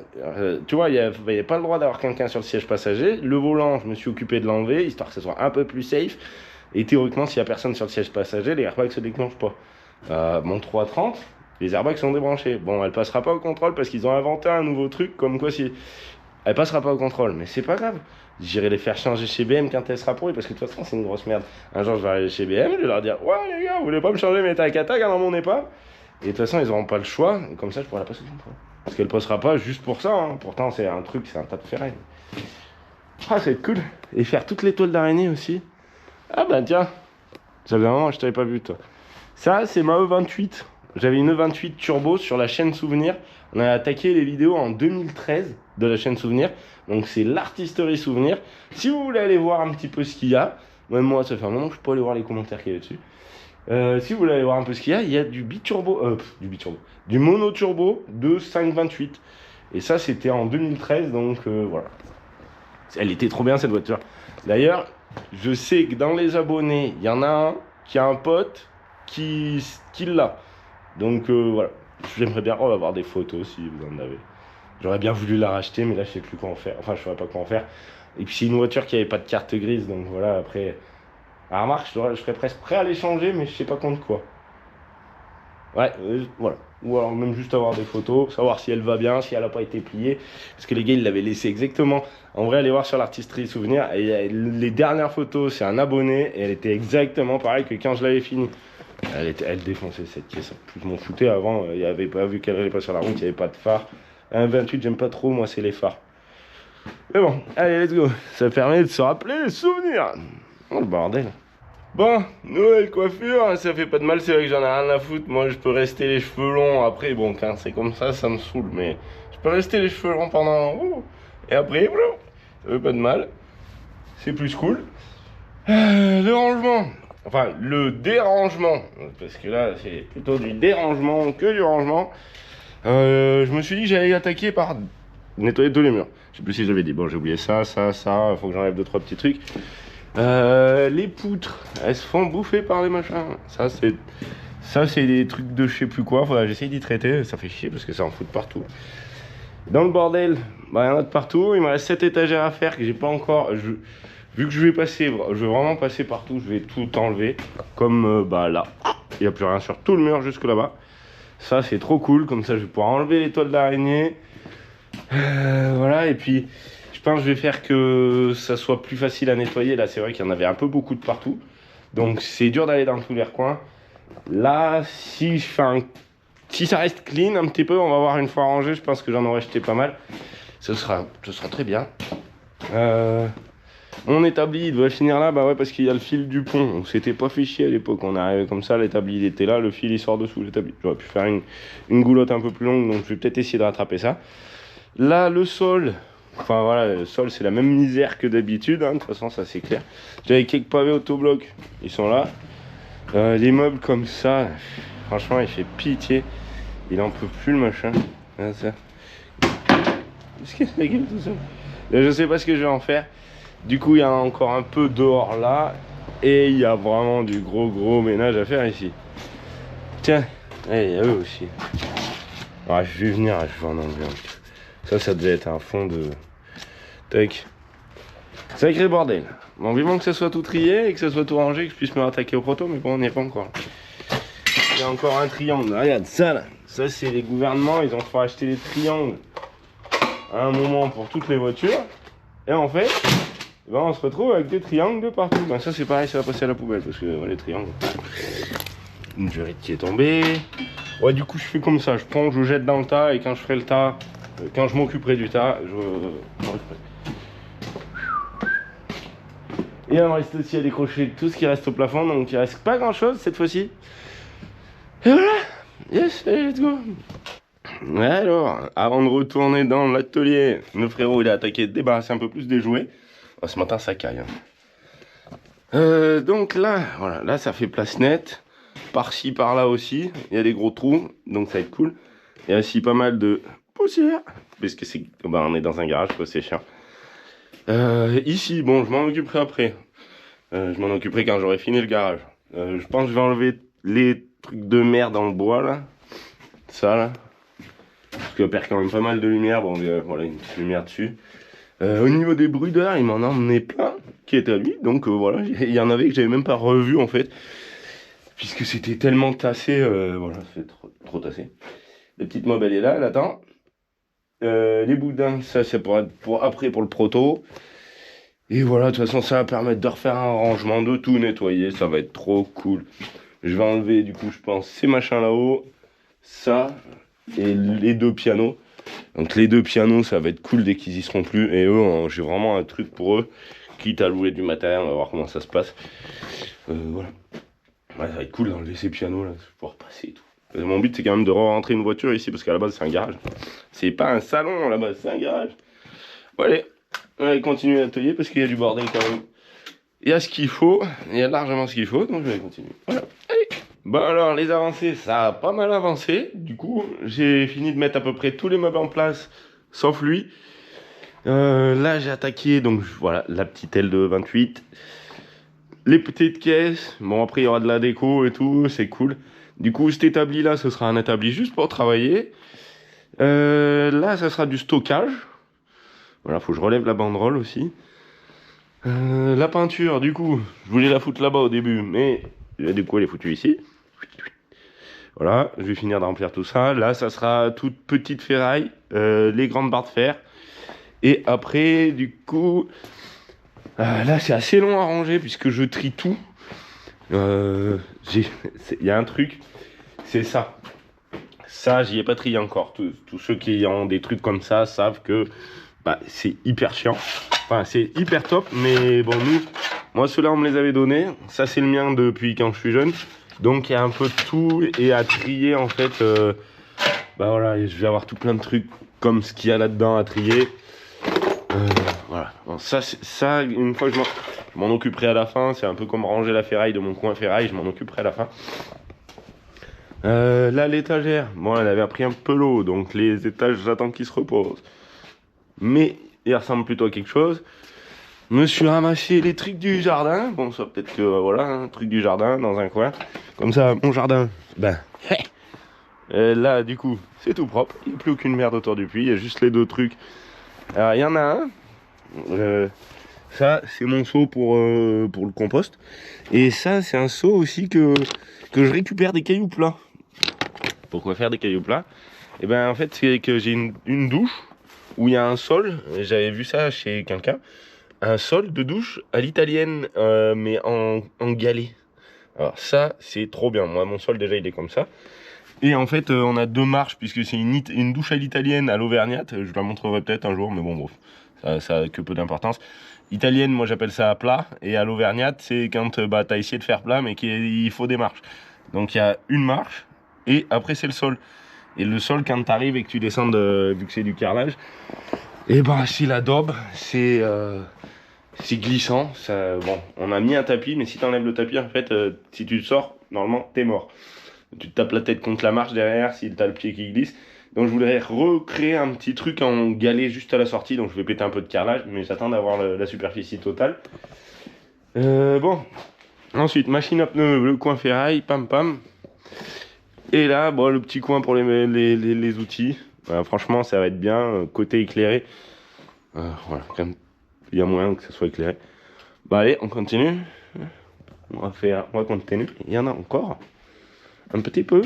Tu vois, il n'y avait pas le droit d'avoir quelqu'un sur le siège passager. Le volant, je me suis occupé de l'enlever, histoire que ce soit un peu plus safe. Et théoriquement, s'il n'y a personne sur le siège passager, les airbags se déclenchent pas. Mon 330, les airbags sont débranchés. Bon, elle passera pas au contrôle parce qu'ils ont inventé un nouveau truc, comme quoi si... Elle passera pas au contrôle, mais c'est pas grave. J'irai les faire changer chez BM quand elle sera pourrie, parce que de toute façon, c'est une grosse merde. Un jour, je vais arriver chez BM, je vais leur dire: ouais, les gars, vous voulez pas me changer mes Takata quand mon épave? Et de toute façon, ils auront pas le choix, et comme ça, je pourrai la passer au contrôle. Parce qu'elle passera pas juste pour ça, hein. Pourtant, c'est un truc, c'est un tas de ferraille. Ah, ça va être cool. Et faire toutes les toiles d'araignée aussi. Ah, bah tiens, ça faisait un moment, je t'avais pas vu, toi. Ça, c'est ma E28. J'avais une E28 turbo sur la chaîne Souvenir. On a attaqué les vidéos en 2013 de la chaîne Souvenir. Donc c'est l'artisterie Souvenir. Si vous voulez aller voir un petit peu ce qu'il y a, même moi ça fait un moment que je peux aller voir les commentaires qu'il y a dessus. Si vous voulez aller voir un peu ce qu'il y a du biturbo, du mono turbo de 5.28. Et ça c'était en 2013, donc voilà. Elle était trop bien cette voiture. D'ailleurs, je sais que dans les abonnés, il y en a un qui a un pote qui l'a. Donc voilà. J'aimerais bien avoir des photos si vous en avez. J'aurais bien voulu la racheter, mais là je sais plus quoi en faire. Enfin, je saurais pas quoi en faire. Et puis c'est une voiture qui avait pas de carte grise, donc voilà, après. À remarque, je serais presque prêt à l'échanger, mais je sais pas contre quoi. Ouais, voilà. Ou alors même juste avoir des photos, savoir si elle va bien, si elle a pas été pliée. Parce que les gars, ils l'avaient laissé exactement. En vrai, allez voir sur l'artisterie souvenir. Et les dernières photos, c'est un abonné, et elle était exactement pareille que quand je l'avais fini. Elle défonçait cette caisse. En plus, je m'en foutais avant. Il y avait pas, vu qu'elle allait pas sur la route, il n'y avait pas de phare. Un 28, j'aime pas trop, moi, c'est les phares. Mais bon, allez, let's go. Ça permet de se rappeler les souvenirs. Oh, le bordel. Bon, nouvelle coiffure, ça fait pas de mal, c'est vrai que j'en ai rien à foutre. Moi, je peux rester les cheveux longs. Après, bon, quand c'est comme ça me saoule. Mais je peux rester les cheveux longs pendant... et après, voilà, ça fait pas de mal. C'est plus cool. Le rangement. Enfin, le dérangement. Parce que là, c'est plutôt du dérangement que du rangement. Je me suis dit que j'allais attaquer par nettoyer tous les murs. Je sais plus si j'avais dit. Bon, j'ai oublié ça. Faut que j'enlève 2-3 petits trucs. Les poutres, elles se font bouffer par les machins. Ça, c'est des trucs de je sais plus quoi. Faudra que j'essaye d'y traiter. Ça fait chier parce que ça en fout de partout. Dans le bordel, bah, il y en a de partout. Il me reste 7 étagères à faire que j'ai pas encore. Vu que je vais vraiment passer partout, je vais tout enlever. Comme bah là, il n'y a plus rien sur tout le mur jusque là-bas. Ça, c'est trop cool. Comme ça, je vais pouvoir enlever les toiles d'araignée. Voilà, et puis je pense que je vais faire que ça soit plus facile à nettoyer. Là, c'est vrai qu'il y en avait un peu beaucoup de partout. Donc, c'est dur d'aller dans tous les recoins. Là, si ça reste clean un petit peu, on va voir une fois rangé. Je pense que j'en aurai jeté pas mal. Ce sera très bien. Mon établi, il devrait finir là, bah ouais, parce qu'il y a le fil du pont. On s'était pas fait chier à l'époque. On est arrivé comme ça, l'établi il était là, le fil il sort dessous l'établi. J'aurais pu faire une goulotte un peu plus longue, donc je vais peut-être essayer de rattraper ça. Là, le sol, enfin voilà, le sol c'est la même misère que d'habitude, hein, de toute façon ça c'est clair. J'avais quelques pavés autoblocs, ils sont là. Les meubles comme ça, franchement il fait pitié. Il en peut plus le machin. Ah, ça. Qu'est-ce qu'il y a la gueule tout ça? Là, je sais pas ce que je vais en faire. Du coup il y a encore un peu dehors là. Et il y a vraiment du gros ménage à faire ici. Tiens, il y a eux aussi. Ah, je vais venir, je vais en enlever un petit. Ça devait être un fond de... Tac. Sacré bordel. Bon, vivement que ça soit tout trié et que ça soit tout rangé, que je puisse me rattaquer au proto, mais bon, on n'y est pas encore. Il y a encore un triangle. Regarde ça là. Ça, c'est les gouvernements, ils ont fait acheter des triangles à un moment pour toutes les voitures. Et en fait, ben, on se retrouve avec des triangles de partout. Ben, ça, c'est pareil, ça va passer à la poubelle parce que les triangles. Une verrite qui est tombée. Ouais, du coup, je fais comme ça. Je prends, je jette dans le tas et quand je ferai le tas. Quand je m'occuperai du tas, je m'occuperai. Et il me reste aussi à décrocher tout ce qui reste au plafond, donc il reste pas grand chose cette fois-ci. Et voilà. Yes, allez, let's go. Alors, avant de retourner dans l'atelier, le frérot il a attaqué de débarrasser un peu plus des jouets. Oh, ce matin ça caille. Hein. Donc là, voilà, là ça fait place nette. Par-ci, par-là aussi, il y a des gros trous, donc ça va être cool. Il y a aussi pas mal de poussière, parce que c'est, bah, on est dans un garage, quoi, c'est chiant. Ici, bon, je m'en occuperai après. Je m'en occuperai quand j'aurai fini le garage. Je pense que je vais enlever les trucs de mer dans le bois, là. Ça, là. Parce qu'il perd quand même pas mal de lumière. Bon, voilà, une petite lumière dessus. Au niveau des brudeurs, il m'en a emmené plein qui étaient à lui. Donc, voilà, il y en avait que j'avais même pas revu, en fait. Puisque c'était tellement tassé. Voilà, c'est trop tassé. La petite mob, elle est là, elle attend. Les boudins, ça c'est pour après pour le proto. Et voilà, de toute façon ça va permettre de refaire un rangement, de tout nettoyer, ça va être trop cool. Je vais enlever du coup je pense ces machins là-haut, ça et les deux pianos. Donc les deux pianos ça va être cool dès qu'ils y seront plus. Et eux, j'ai vraiment un truc pour eux, quitte à louer du matériel, on va voir comment ça se passe. Voilà. Ouais, ça va être cool d'enlever ces pianos là, pour pouvoir passer et tout. Mon but c'est quand même de rentrer une voiture ici parce qu'à la base c'est un garage. C'est pas un salon à la base, c'est un garage. Bon allez, on va continuer l'atelier parce qu'il y a du bordel quand même. Il y a ce qu'il faut, il y a largement ce qu'il faut, donc je vais continuer. Voilà, allez. Bon alors les avancées, ça a pas mal avancé. Du coup j'ai fini de mettre à peu près tous les meubles en place, sauf lui. Là j'ai attaqué, donc voilà, la petite aile de 28. Les petites caisses, bon après il y aura de la déco et tout, c'est cool. Du coup, cet établi là, ce sera un établi juste pour travailler. Là, ça sera du stockage. Voilà, faut que je relève la banderole aussi. La peinture, du coup, je voulais la foutre là-bas au début, mais du coup, elle est foutue ici. Voilà, je vais finir de remplir tout ça. Là, ça sera toute petite ferraille, les grandes barres de fer. Et après, du coup, là, c'est assez long à ranger puisque je trie tout. Il y a un truc, c'est ça. Ça, j'y ai pas trié encore. Tous ceux qui ont des trucs comme ça savent que bah, c'est hyper chiant. Enfin, c'est hyper top, mais bon, moi, ceux-là, on me les avait donnés. Ça, c'est le mien depuis quand je suis jeune. Donc, il y a un peu de tout et à trier, en fait. Bah voilà, je vais avoir tout plein de trucs comme ce qu'il y a là-dedans à trier. Voilà. Bon, ça, une fois que je m'en occuperai à la fin. C'est un peu comme ranger la ferraille de mon coin ferraille. Je m'en occuperai à la fin. Là, l'étagère. Bon, elle avait pris un peu l'eau. Donc, les étages, j'attends qu'ils se reposent. Mais il ressemble plutôt à quelque chose. Me suis ramassé les trucs du jardin. Bon, ça peut-être que voilà, un truc du jardin dans un coin. Comme ça, mon jardin, ben, là, du coup, c'est tout propre. Il n'y a plus aucune merde autour du puits. Il y a juste les deux trucs. Alors, il y en a un. Ça, c'est mon seau pour le compost. Et ça, c'est un seau aussi que je récupère des cailloux plats. Pourquoi faire des cailloux plats? Et ben, en fait, c'est que j'ai une douche où il y a un sol. J'avais vu ça chez quelqu'un. Un sol de douche à l'italienne, mais en galet. Alors ça, c'est trop bien. Moi, mon sol, déjà, il est comme ça. Et en fait, on a deux marches, puisque c'est une douche à l'italienne à l'auvergnate. Je la montrerai peut-être un jour, mais bon, bref, ça a que peu d'importance. Italienne, moi, j'appelle ça à plat. Et à l'auvergnate, c'est quand bah, tu as essayé de faire plat, mais qu'il faut des marches. Donc, il y a une marche, et après, c'est le sol. Et le sol, quand tu arrives et que tu descends, vu que c'est du carrelage, et ben, c'est la daube, c'est glissant. Ça, bon, on a mis un tapis, mais si tu enlèves le tapis, en fait, si tu le sors, normalement, t'es mort. Tu te tapes la tête contre la marche derrière si t'as le pied qui glisse. Donc je voudrais recréer un petit truc en galet juste à la sortie. Donc je vais péter un peu de carrelage, mais j'attends d'avoir la superficie totale. Bon, ensuite machine à pneus, le coin ferraille, pam pam. Et là, bon, le petit coin pour les outils. Franchement, ça va être bien. Côté éclairé. Voilà, il y a moyen que ça soit éclairé. Bah allez, on continue. On va continuer. Il y en a encore. Un petit peu.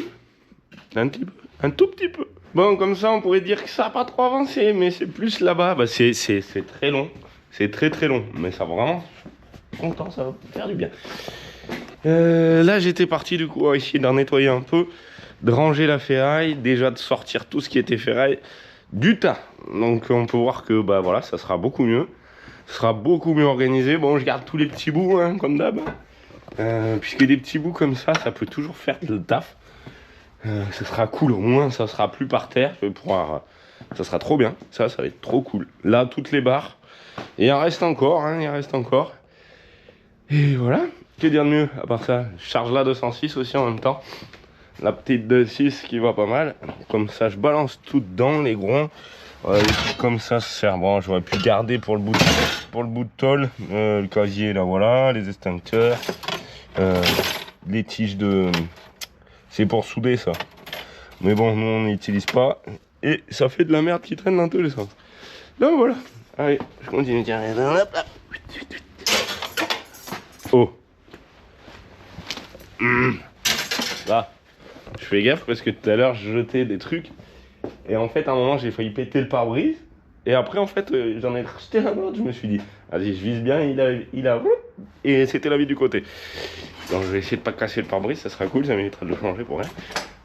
Un tout petit peu. Bon, comme ça, on pourrait dire que ça n'a pas trop avancé, mais c'est plus là-bas. Bah, c'est très long. C'est très très long. Mais ça va vraiment. Je suis content, ça va faire du bien. Là, j'étais parti du coup à essayer d'en nettoyer un peu, de ranger la ferraille, déjà de sortir tout ce qui était ferraille du tas. Donc, on peut voir que bah voilà, ça sera beaucoup mieux. Ça sera beaucoup mieux organisé. Bon, je garde tous les petits bouts, hein, comme d'hab. Puisque des petits bouts comme ça peut toujours faire le taf. Ce sera cool, au moins ça sera plus par terre. Je vais pouvoir, ça sera trop bien, ça va être trop cool. Là, toutes les barres, et il en reste encore, hein, il en reste encore. Et voilà, que dire de mieux à part ça? Je charge la 206 aussi en même temps. La petite 2.6 qui va pas mal. Comme ça, je balance tout dedans, les groins. Comme ça sert. Bon, j'aurais pu garder pour le bout de tôle. Le casier, là, voilà. Les extincteurs. Les tiges de... C'est pour souder, ça. Mais bon, nous, on n'utilise pas. Et ça fait de la merde qui traîne dans tous les sens. Donc, voilà. Allez, je continue. Tiens, hop là. Oh. Là. Je fais gaffe parce que tout à l'heure, je jetais des trucs. Et en fait, à un moment, j'ai failli péter le pare-brise. Et après, en fait, j'en ai racheté un autre. Je me suis dit, vas-y, je vise bien. Il a... Et c'était la vie du côté. Donc, je vais essayer de pas casser le pare-brise. Ça sera cool. Ça m'évitera de le changer pour rien.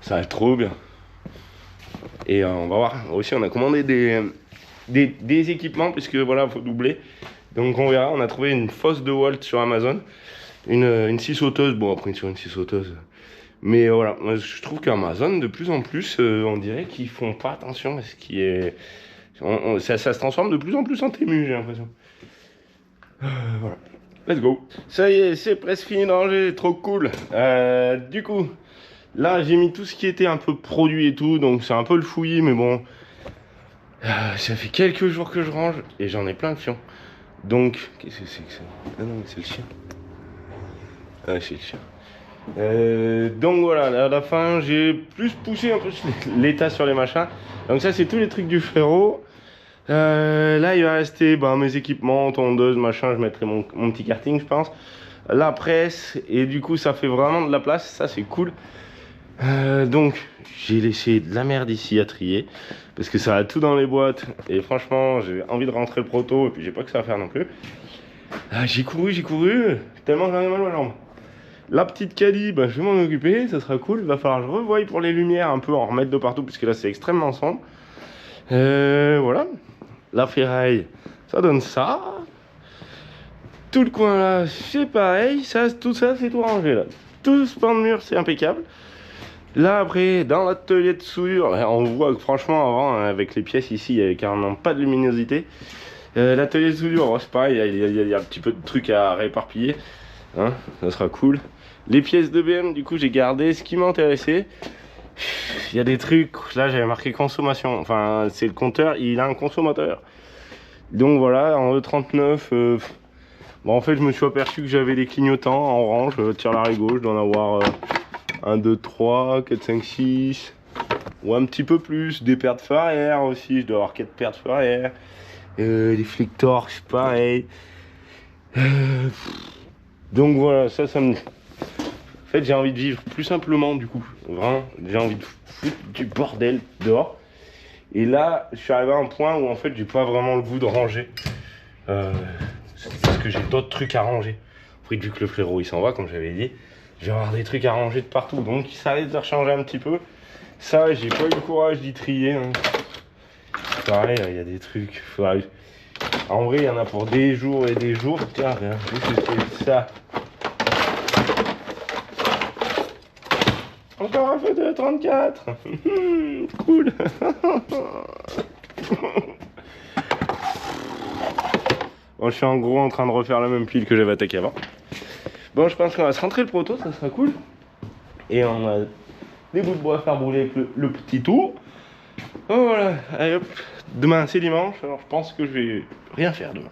Ça va être trop bien. Et on va voir. Aussi, on a commandé des équipements. Puisque voilà, il faut doubler. Donc, on verra. On a trouvé une fosse de Walt sur Amazon. Une scie sauteuse. Bon, après, sur une scie sauteuse... Mais voilà, moi, je trouve qu'Amazon, de plus en plus, on dirait qu'ils font pas attention à ce qui est... ça se transforme de plus en plus en tému, j'ai l'impression. Voilà, let's go. Ça y est, c'est presque fini de ranger, trop cool. Du coup, là, j'ai mis tout ce qui était un peu produit et tout, donc c'est un peu le fouillis, mais bon... ça fait quelques jours que je range, et j'en ai plein de fions. Donc, qu'est-ce que c'est que ça? Ah non, c'est le chien. Ah, c'est le chien. Donc voilà, à la fin j'ai plus poussé un peu l'état sur les machins. Donc ça c'est tous les trucs du frérot. Là il va rester mes équipements, tondeuse, machin, je mettrai mon petit karting je pense. La presse, et du coup ça fait vraiment de la place, ça c'est cool. Donc j'ai laissé de la merde ici à trier, parce que ça va tout dans les boîtes, et franchement j'ai envie de rentrer le proto, et puis j'ai pas que ça à faire non plus. J'ai couru, tellement j'en ai mal aux jambes. La petite Cali, je vais m'en occuper, ça sera cool. Il va falloir que je revoie pour les lumières un peu, en remettre de partout, puisque là c'est extrêmement sombre. Voilà. La ferraille, ça donne ça. Tout le coin là, c'est pareil. Tout ça, c'est tout rangé là. Tout ce pan de mur, c'est impeccable. Là après, dans l'atelier de soudure, on voit que franchement avant, avec les pièces ici, il n'y avait carrément pas de luminosité. L'atelier de soudure, c'est pareil, il y a un petit peu de trucs à réparpiller. Hein, ça sera cool. Les pièces de BM, du coup j'ai gardé ce qui m'intéressait. Il y a des trucs, là j'avais marqué consommation, enfin c'est le compteur, il a un consommateur. Donc voilà, en E39, en fait je me suis aperçu que j'avais des clignotants en orange, tire l'arrêt gauche, je dois en avoir 1, 2, 3, 4, 5, 6, ou un petit peu plus, des paires de feux arrière aussi, je dois avoir 4 paires de feux arrière. Les flics torques, pareil. Donc voilà, ça me... En fait j'ai envie de vivre plus simplement du coup. Vraiment, j'ai envie de foutre du bordel dehors. Et là, je suis arrivé à un point où en fait j'ai pas vraiment le goût de ranger. Parce que j'ai d'autres trucs à ranger. Après vu que le frérot il s'en va, comme j'avais dit, je vais avoir des trucs à ranger de partout. Donc ça risque de rechanger un petit peu. Ça, j'ai pas eu le courage d'y trier. Hein. Pareil, il y a des trucs. En vrai, il y en a pour des jours et des jours. Tiens, regarde, c'est ça. Encore un feu de 34. Cool. Bon, je suis en gros en train de refaire la même pile que j'avais attaqué avant. Bon, je pense qu'on va se rentrer le proto, ça sera cool. Et on a des bouts de bois à faire brûler avec le petit tour. Oh, voilà, allez hop. Demain c'est dimanche, alors je pense que je vais rien faire demain.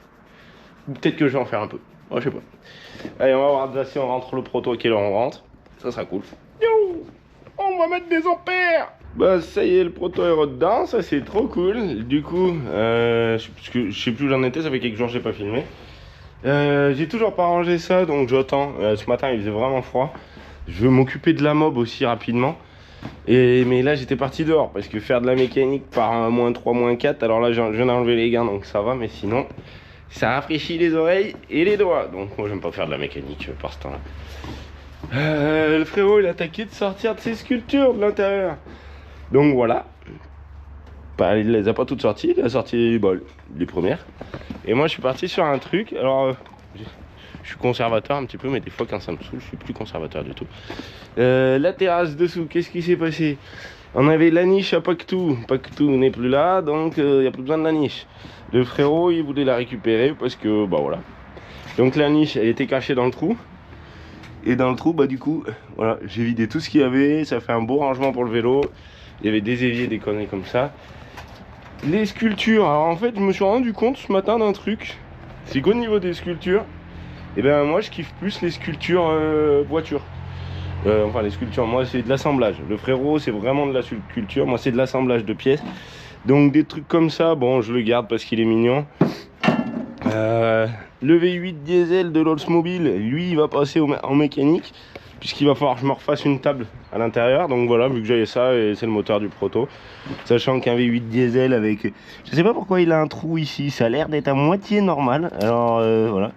Peut-être que je vais en faire un peu. Oh, je sais pas. Allez, on va voir déjà si on rentre le proto, à quelle heure on rentre. Ça sera cool. Yo, on va mettre des ampères. Bah ça y est, le proto est redans, ça c'est trop cool. Du coup, je sais plus où j'en étais, ça fait quelques jours que j'ai pas filmé. J'ai toujours pas rangé ça, donc j'attends. Ce matin il faisait vraiment froid. Je veux m'occuper de la mob aussi rapidement. Mais là j'étais parti dehors parce que faire de la mécanique par -3, -4, alors là je viens d'enlever les gains donc ça va, mais sinon ça rafraîchit les oreilles et les doigts, donc moi j'aime pas faire de la mécanique par ce temps là. Le frérot il a attaqué de sortir de ses sculptures de l'intérieur, donc voilà. Il les a pas toutes sorties, il a sorti les premières, et moi je suis parti sur un truc. Alors je suis conservateur un petit peu, mais des fois quand ça me saoule je suis plus conservateur du tout. La terrasse dessous, qu'est-ce qui s'est passé? On avait la niche à Pactou. Pactou n'est plus là, donc il n'y a plus besoin de la niche. Le frérot il voulait la récupérer parce que voilà. Donc la niche elle était cachée dans le trou. Et dans le trou du coup voilà, j'ai vidé tout ce qu'il y avait. Ça fait un beau rangement pour le vélo. Il y avait des éviers, des conneries comme ça. Les sculptures, alors en fait je me suis rendu compte ce matin d'un truc. C'est qu'au niveau des sculptures, et moi je kiffe plus les sculptures voitures. Enfin les sculptures, moi c'est de l'assemblage. Le frérot c'est vraiment de la sculpture, moi c'est de l'assemblage de pièces. Donc des trucs comme ça, bon je le garde parce qu'il est mignon. Le V8 diesel de l'Oldsmobile, lui il va passer en mécanique, puisqu'il va falloir que je me refasse une table à l'intérieur. Donc voilà, vu que j'avais ça, et c'est le moteur du proto. Sachant qu'un V8 diesel avec... Je sais pas pourquoi il a un trou ici, ça a l'air d'être à moitié normal. Alors voilà.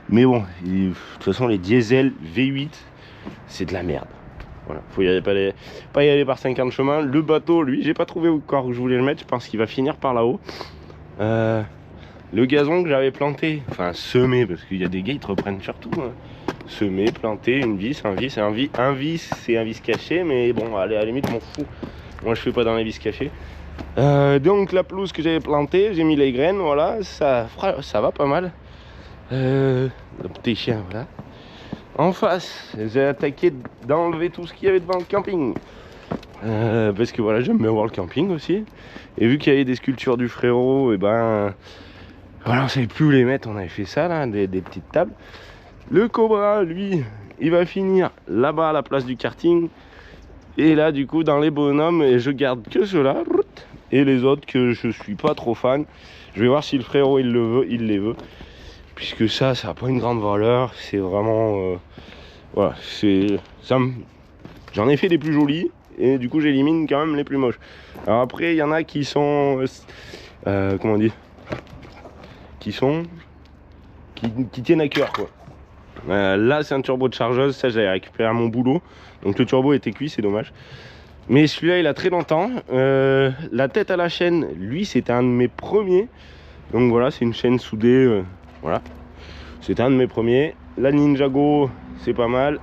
Mais bon, de toute façon les diesel V8, c'est de la merde. Voilà, faut y aller, pas y aller par 50 chemins. Le bateau, lui, j'ai pas trouvé encore où je voulais le mettre. Je pense qu'il va finir par là-haut. Le gazon que j'avais planté, enfin semé, parce qu'il y a des gars, ils te reprennent surtout. Hein. Semé, planté, une vis, un vis, c'est un vis caché, mais bon, allez, à la limite, m'en fous. Moi, je fais pas dans les vis cachées. Donc la pelouse que j'avais plantée, j'ai mis les graines, voilà, ça va pas mal. Le petit chien, voilà. En face, j'ai attaqué d'enlever tout ce qu'il y avait devant le camping. Parce que voilà, j'aime bien voir le camping aussi. Et vu qu'il y avait des sculptures du frérot, et voilà, on savait plus où les mettre. On avait fait ça là, des petites tables. Le Cobra, lui, il va finir là-bas à la place du karting. Et là, du coup, dans les bonhommes, et je garde que ceux-là. Et les autres que je suis pas trop fan. Je vais voir si le frérot il le veut, il les veut. Puisque ça n'a pas une grande valeur. C'est vraiment... voilà, c'est... J'en ai fait des plus jolis. Et du coup, j'élimine quand même les plus moches. Alors après, il y en a qui sont... comment on dit, qui tiennent à cœur, quoi. Là, c'est un turbo de chargeuse. Ça, j'avais récupéré à mon boulot. Donc le turbo était cuit, c'est dommage. Mais celui-là, il a très longtemps. La tête à la chaîne, lui, c'était un de mes premiers. Donc voilà, c'est une chaîne soudée. Voilà. C'était un de mes premiers. La Ninjago, c'est pas mal.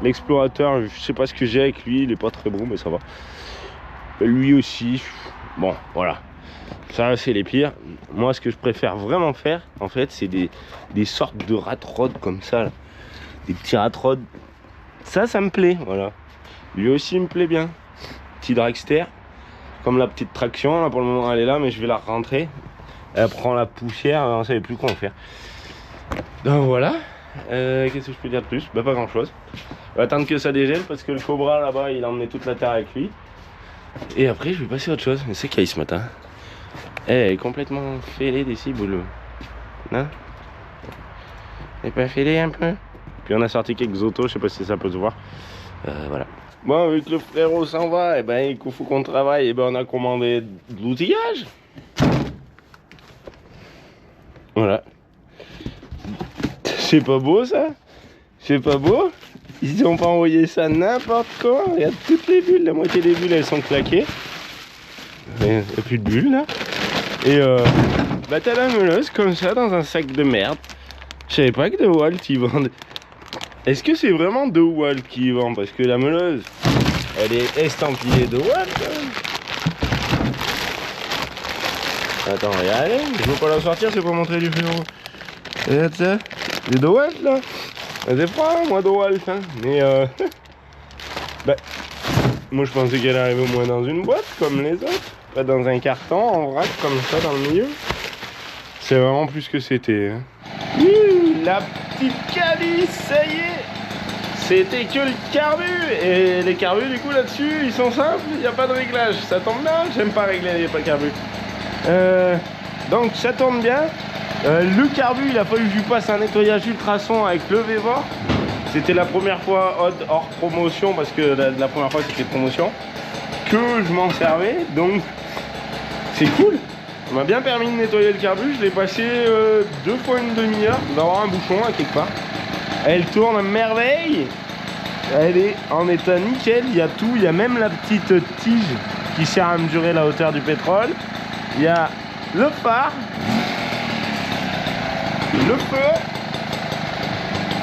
L'explorateur, je sais pas ce que j'ai avec lui. Il est pas très bon, mais ça va. Lui aussi. Bon, voilà. Ça, c'est les pires. Moi, ce que je préfère vraiment faire, en fait, c'est des sortes de rat rod comme ça. Là. Des petits rat rod. Ça me plaît, voilà. Lui aussi, il me plaît bien. Petit dragster. Comme la petite traction, là, pour le moment, elle est là, mais je vais la rentrer. Elle prend la poussière, on ne savait plus quoi en faire. Donc voilà. Qu'est-ce que je peux dire de plus? Bah, pas grand-chose. On va attendre que ça dégèle, parce que le Cobra, là-bas, il a emmené toute la terre avec lui. Et après, je vais passer à autre chose. Mais c'est qu'il y a ce matin. Elle est complètement fêlée des ciboules. Non? Elle est pas fêlée un peu? Puis on a sorti quelques autos, je sais pas si ça peut se voir. Voilà. Bon, vu que le frérot s'en va, et ben il faut qu'on travaille, et ben on a commandé de l'outillage. Voilà. C'est pas beau ça? C'est pas beau? Ils ont pas envoyé ça n'importe quoi. Regarde toutes les bulles, la moitié des bulles elles sont claquées. Il n'y a plus de bulles là. Et bah t'as la meuleuse comme ça dans un sac de merde. Je savais pas que DeWalt ils vendent. Est-ce que c'est vraiment DeWalt qui vend? Parce que la meuleuse, elle est estampillée DeWalt. Attends, regardez, je veux pas la sortir, c'est pour montrer du frérot. Regarde ça, c'est DeWalt là. C'est pas moi DeWalt, hein. Mais bah, moi je pensais qu'elle arrivait au moins dans une boîte comme les autres. Pas dans un carton, en vrac comme ça dans le milieu. C'est vraiment plus que c'était. Hein. La petite calice, ça y est. C'était que le carbu. Et les carbus du coup là-dessus, ils sont simples, il n'y a pas de réglage. Ça tombe bien, j'aime pas régler les carbus. Donc ça tourne bien. Le carbu, il a fallu que je lui passe un nettoyage ultrason avec le Vévor. C'était la première fois hors promotion, parce que la première fois c'était promotion, que je m'en servais. Donc c'est cool. Ça m'a bien permis de nettoyer le carbu. Je l'ai passé 2 fois une demi-heure, d'avoir un bouchon à quelque part. Elle tourne à merveille. Elle est en état nickel. Il y a tout. Il y a même la petite tige qui sert à mesurer la hauteur du pétrole. Il y a le phare, le feu.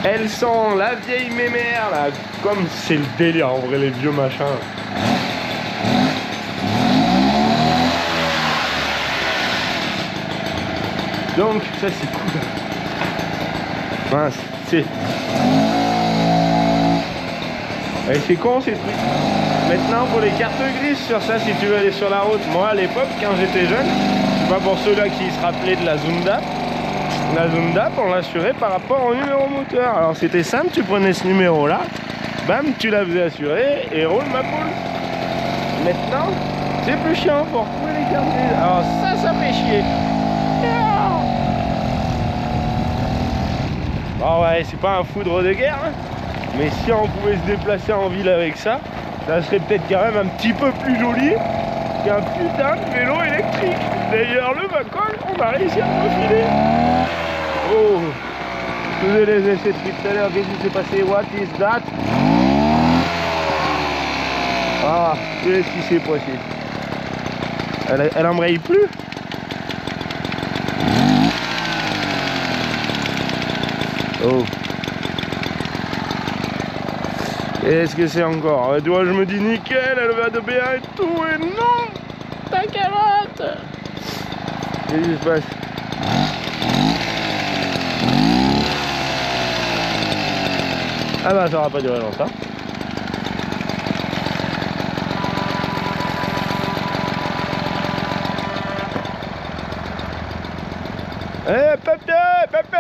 Elle sent la vieille mémère là. Comme c'est le délire en vrai, les vieux machins. Donc ça c'est cool. Mince, c'est... C'est con ces trucs. Maintenant pour les cartes grises sur ça, si tu veux aller sur la route. Moi à l'époque quand j'étais jeune, c'est pas pour ceux-là qui se rappelaient de la Zundap. La Zundap on l'assurait par rapport au numéro moteur. Alors c'était simple, tu prenais ce numéro là, bam, tu la faisais assurer et roule ma poule. Maintenant, c'est plus chiant pour trouver les cartes grises. Alors ça fait chier. Oh ouais, c'est pas un foudre de guerre, hein. Mais si on pouvait se déplacer en ville avec ça, ça serait peut-être quand même un petit peu plus joli qu'un putain de vélo électrique. D'ailleurs, le Macol, on a réussi à le filer. Oh, je faisais les essais depuis tout à l'heure, qu'est-ce qui s'est passé? What is that? Ah, qu'est-ce qui s'est passé? Elle embraye plus? Oh. Qu'est-ce que c'est encore? Tu vois, je me dis nickel, elle va de bien et tout, et non! Ta carotte! Qu'est-ce qui se passe? Ah bah ça va pas durer longtemps. Eh, Pépé! Pépé!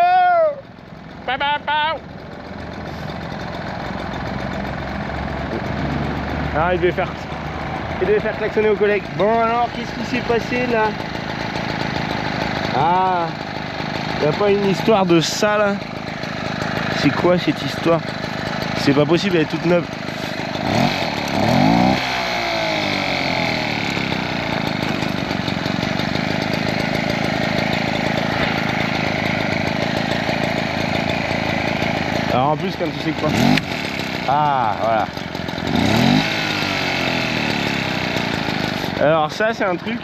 Ah, il devait faire klaxonner aux collègues. Bon alors, qu'est-ce qui s'est passé là? Ah, y a pas une histoire de ça là? C'est quoi cette histoire? C'est pas possible, elle est toute neuve. Alors en plus, comme tu sais quoi? Ah, voilà. Alors ça, c'est un truc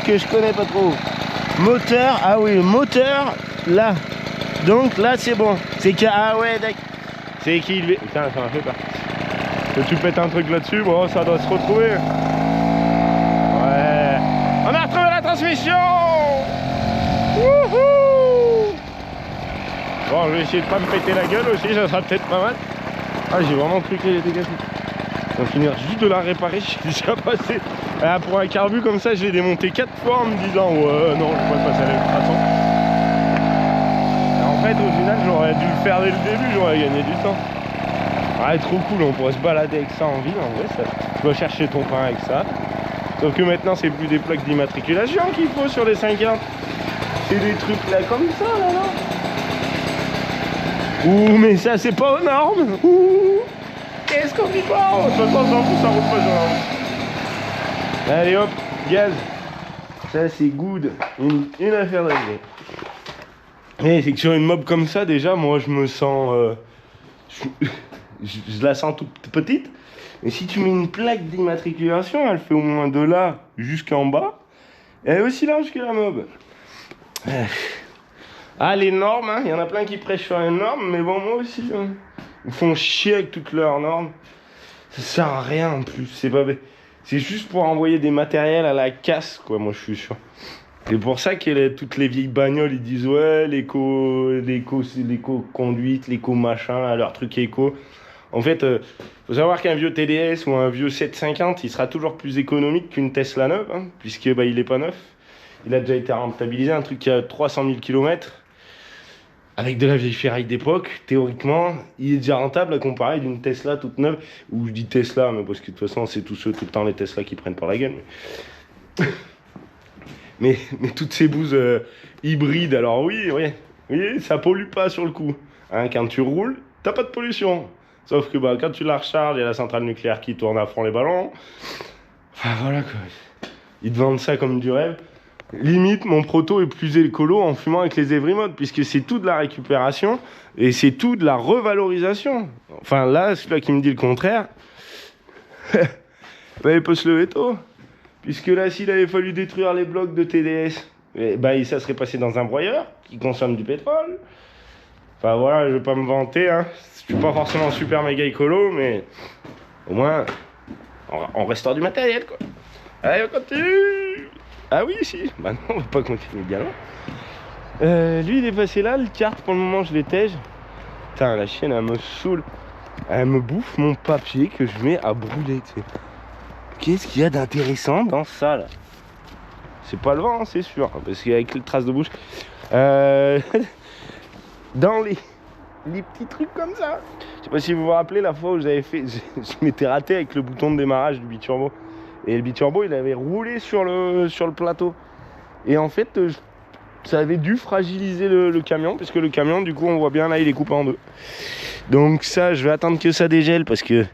que je connais pas trop. Moteur, ah oui, moteur, là. Donc là, c'est bon. C'est que, ah ouais, d'accord. C'est équilibré. Putain, ça m'a fait peur. Que tu pètes un truc là-dessus, bon, ça doit se retrouver. Ouais. On a retrouvé la transmission. Wouhou. Bon, je vais essayer de pas me péter la gueule aussi, ça sera peut-être pas mal. Ah, j'ai vraiment cru qu'elle était cassée. On va finir juste de la réparer, je suis déjà passé. Ah, pour un carbu comme ça, je l'ai démonté 4 fois en me disant ouais, non, je vais pas passer à l'ultrason. En fait, au final, j'aurais dû le faire dès le début, j'aurais gagné du temps. Ouais, trop cool, on pourrait se balader avec ça en ville, en vrai, ça. Tu vas chercher ton pain avec ça. Sauf que maintenant, c'est plus des plaques d'immatriculation qu'il faut sur les 50. C'est des trucs là comme ça, là, non? Ouh, mais ça, c'est pas aux normes. Ouh, qu'est-ce qu'on dit pas? De toute façon, ça roule pas sur la route. Allez hop, gaz. Ça, c'est good. Une affaire réglée. Mais c'est que sur une mob comme ça, déjà, moi, je me sens... je la sens toute petite. Mais si tu mets une plaque d'immatriculation, elle fait au moins de là jusqu'en bas. Elle est aussi large que la mob. Ah, les normes, hein. Il y en a plein qui prêchent sur les normes, mais bon, moi aussi. Hein. Ils font chier avec toutes leurs normes. Ça sert à rien en plus. C'est juste pour envoyer des matériels à la casse, quoi, moi je suis sûr. C'est pour ça que toutes les vieilles bagnoles, ils disent ouais, l'éco-conduite, l'éco-machin, leur truc éco. En fait, faut savoir qu'un vieux TDS ou un vieux 750, il sera toujours plus économique qu'une Tesla neuve, hein, puisque bah, il est pas neuf. Il a déjà été rentabilisé, un truc qui a 300 000 km. Avec de la vieille ferraille d'époque, théoriquement, il est déjà rentable à comparer d'une Tesla toute neuve. Ou je dis Tesla, mais parce que de toute façon, c'est tous ceux tout le temps les Tesla qui prennent par la gueule. Mais toutes ces bouses hybrides, alors oui, ça pollue pas sur le coup. Hein, quand tu roules, t'as pas de pollution. Sauf que bah, quand tu la recharges, il y a la centrale nucléaire qui tourne à fond les ballons. Enfin voilà quoi. Ils te vendent ça comme du rêve. Limite, mon proto est plus écolo en fumant avec les Everymode, puisque c'est tout de la récupération et c'est tout de la revalorisation. Enfin là, celui-là qui me dit le contraire, bah, il peut se lever tôt. Puisque là, s'il avait fallu détruire les blocs de TDS, bah, ça serait passé dans un broyeur qui consomme du pétrole. Enfin voilà, je vais pas me vanter, hein. Je suis pas forcément super méga écolo, mais au moins, on restaure du matériel, quoi. Allez, on continue. Ah oui, si. Bah non, on va pas continuer bien loin. Lui, il est passé là, le kart, pour le moment, je l'étège. Putain, la chienne, elle me saoule. Elle me bouffe mon papier que je mets à brûler, tu sais. Qu'est-ce qu'il y a d'intéressant dans ça, là? C'est pas le vent, c'est sûr, parce qu'avec les traces de bouche. Dans les petits trucs comme ça. Je sais pas si vous vous rappelez la fois où j'avais fait... Je m'étais raté avec le bouton de démarrage du biturbo. Et le biturbo, il avait roulé sur le plateau. Et en fait, ça avait dû fragiliser le camion, puisque le camion, du coup, on voit bien, là, il est coupé en deux. Donc ça, je vais attendre que ça dégèle, parce que,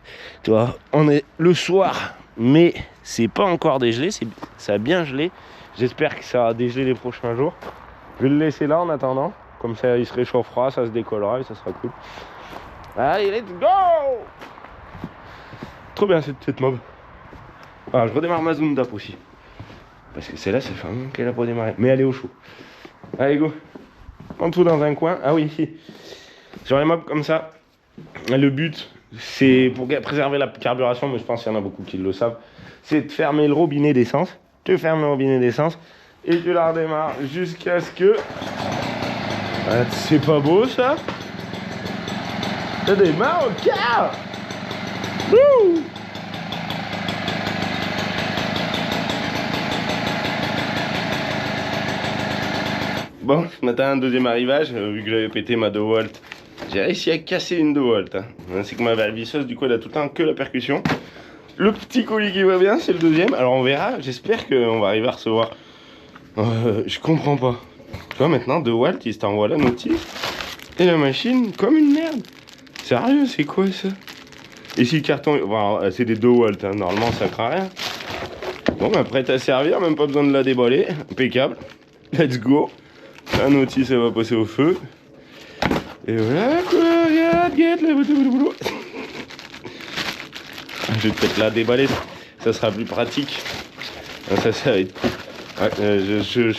tu vois, on est le soir, mais c'est pas encore dégelé, ça a bien gelé. J'espère que ça va dégeler les prochains jours. Je vais le laisser là en attendant. Comme ça, il se réchauffera, ça se décollera et ça sera cool. Allez, let's go! Trop bien cette mob. Ah, je redémarre ma Zundap aussi. Parce que celle-là, ça fait un moment qu'elle a pas démarré. Mais elle est au chaud. Allez, go. On trouve dans un coin. Ah oui, ici. Sur les mobs comme ça, le but, c'est pour préserver la carburation, mais je pense qu'il y en a beaucoup qui le savent, c'est de fermer le robinet d'essence. Tu fermes le robinet d'essence et tu la redémarres jusqu'à ce que... Ah, c'est pas beau ça? Ça démarre au car. Wouh! Bon, ce matin, deuxième arrivage, vu que j'avais pété ma 2 volts J'ai réussi à casser une 2 volts. Hein. C'est que ma valve visseuse, du coup, elle a tout le temps que la percussion. Le petit colis qui va bien, c'est le deuxième. Alors on verra, j'espère qu'on va arriver à recevoir. Je comprends pas. Tu vois, maintenant, 2 watts, il t'envoie la notice. Et la machine, comme une merde. Sérieux, c'est quoi ça? Et si le carton. Enfin, c'est des 2 watts, hein. Normalement, ça craint rien. Bon, bah, prête à servir, même pas besoin de la déballer. Impeccable. Let's go. La notice, elle va passer au feu. Et voilà quoi, regarde, le boulot. Je vais peut-être la déballer, ça sera plus pratique. Ça va être cool. Ouais,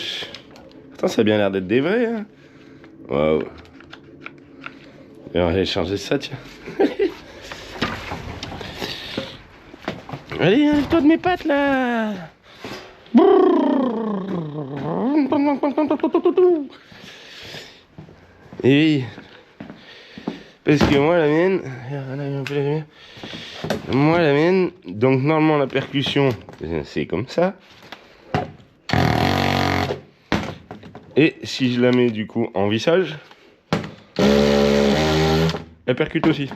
Attends, ça a bien l'air d'être des vrais. Hein. Waouh. On va aller changer ça, tiens. Allez, enlève-toi de mes pattes là. Et parce que moi la mienne, donc normalement la percussion c'est comme ça. Et si je la mets du coup en vissage, elle percute aussi.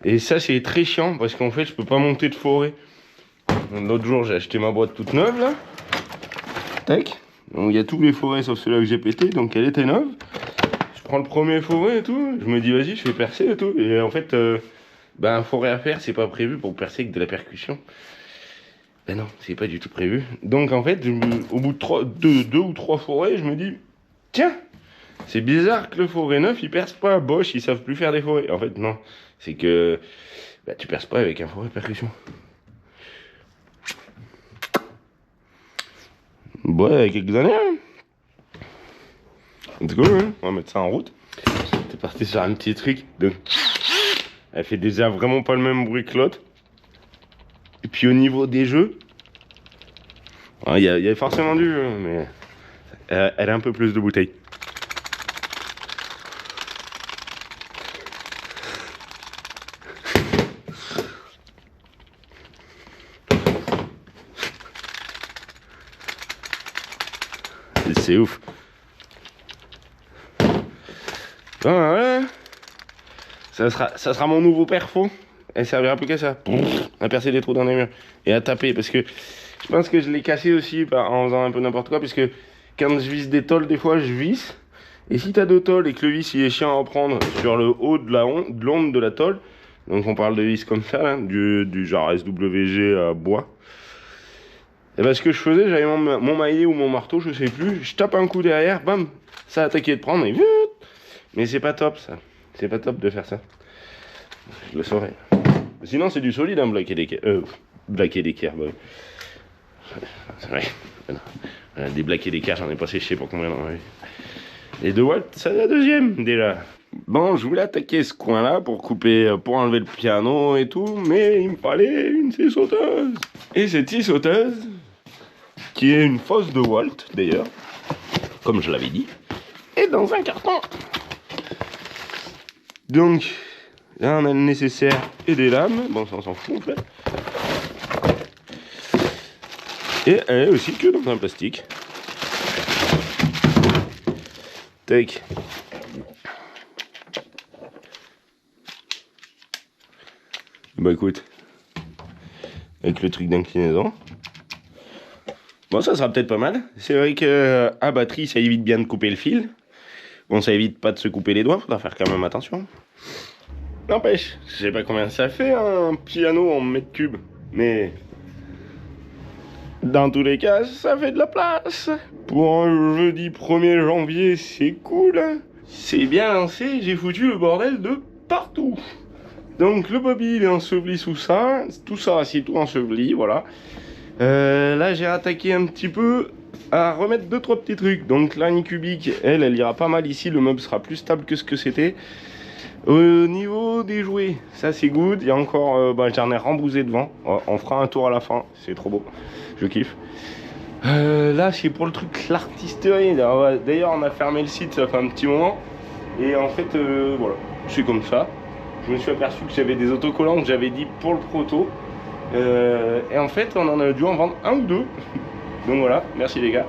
Et ça c'est très chiant parce qu'en fait je peux pas monter de forêt. L'autre jour j'ai acheté ma boîte toute neuve là. Tac. Donc il y a tous les forêts sauf celui-là que j'ai pété, donc elle était neuve. Je prends le premier forêt et tout, je me dis vas-y je vais percer et tout. Et en fait un forêt à faire c'est pas prévu pour percer avec de la percussion. Ben non, c'est pas du tout prévu. Donc en fait, au bout de deux ou trois forêts, je me dis tiens, c'est bizarre que le forêt neuf il perce pas. Bosch, ils savent plus faire des forêts. En fait non, c'est que tu perces pas avec un forêt percussion. Ouais, avec quelques années. Hein. Let's go, hein. On va mettre ça en route. T'es parti sur un petit truc. Donc, elle fait déjà vraiment pas le même bruit que l'autre. Et puis au niveau des jeux, il y a forcément du jeu, mais elle a un peu plus de bouteilles. C'est ouf. Bon, voilà. Ça sera mon nouveau perfo. Elle servira plus qu'à ça. À percer des trous dans les murs. Et à taper. Parce que je pense que je l'ai cassé aussi en faisant un peu n'importe quoi. Puisque quand je visse des tôles, des fois je visse. Et si t'as deux tôles et que le vis il est chiant à prendre sur le haut de l'onde de la tôle. Donc on parle de vis comme ça, là, du genre SWG à bois. Et ben ce que je faisais, j'avais mon maillet ou mon marteau, je sais plus. Je tape un coup derrière, bam, ça a attaqué de prendre et mais c'est pas top ça. C'est pas top de faire ça. Je le saurais. Sinon c'est du solide hein, Black & Decker. Black & Decker, bah. Ouais. Des Black & Decker, j'en ai pas séché pour combien d'années. Les 2 watts, c'est la deuxième déjà. Bon, je voulais attaquer ce coin-là pour couper, pour enlever le piano et tout, mais il me fallait une scie sauteuse. Et cette scie sauteuse, qui est une fausse 2 volts d'ailleurs, comme je l'avais dit, est dans un carton. Donc, là on a le nécessaire et des lames, bon ça on s'en fout en fait. Et elle est aussi que dans un plastique. Tac. Bah écoute, avec le truc d'inclinaison. Bon ça sera peut-être pas mal. C'est vrai que à batterie ça évite bien de couper le fil. Bon ça évite pas de se couper les doigts, faudra faire quand même attention. N'empêche, je sais pas combien ça fait un piano en mètres cubes, mais dans tous les cas ça fait de la place. Pour un jeudi 1er janvier c'est cool. C'est bien lancé, j'ai foutu le bordel de partout. Donc le bobby il est enseveli sous ça, tout ça c'est tout enseveli, voilà. Là j'ai attaqué un petit peu à remettre 2-3 petits trucs. Donc la ligne cubique, elle ira pas mal ici, le meuble sera plus stable que ce que c'était. Au niveau des jouets, ça c'est good, il y a encore, j'en ai rembousé devant, on fera un tour à la fin, c'est trop beau, je kiffe. Là c'est pour le truc l'artisterie, d'ailleurs on a fermé le site ça fait un petit moment. Et en fait voilà, c'est comme ça. Je me suis aperçu que j'avais des autocollants que j'avais dit pour le proto. Et en fait, on en a dû en vendre un ou deux. Donc voilà, merci les gars.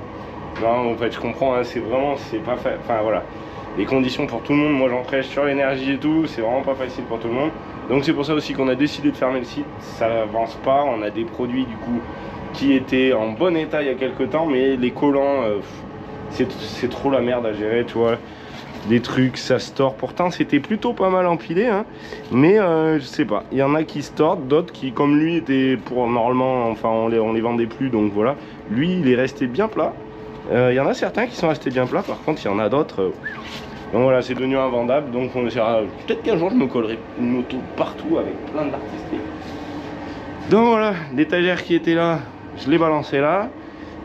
Non, en fait, je comprends, hein, c'est vraiment, c'est pas fait. Enfin voilà. les conditions pour tout le monde. Moi j'en prêche sur l'énergie et tout, c'est vraiment pas facile pour tout le monde. Donc c'est pour ça aussi qu'on a décidé de fermer le site. Ça avance pas, on a des produits du coup qui étaient en bon état il y a quelques temps, mais les collants, c'est trop la merde à gérer, tu vois. Des trucs, ça se tord. Pourtant c'était plutôt pas mal empilé, hein. Mais je sais pas, il y en a qui se tordent, d'autres qui, comme lui, étaient pour normalement, enfin on les vendait plus, donc voilà. Lui il est resté bien plat. Il y en a certains qui sont restés bien plats, par contre il y en a d'autres. Donc voilà, c'est devenu invendable. Donc on essaiera. Peut-être qu'un jour je me collerai une moto partout avec plein d'artistes. Donc voilà, l'étagère qui était là, je l'ai balancé là.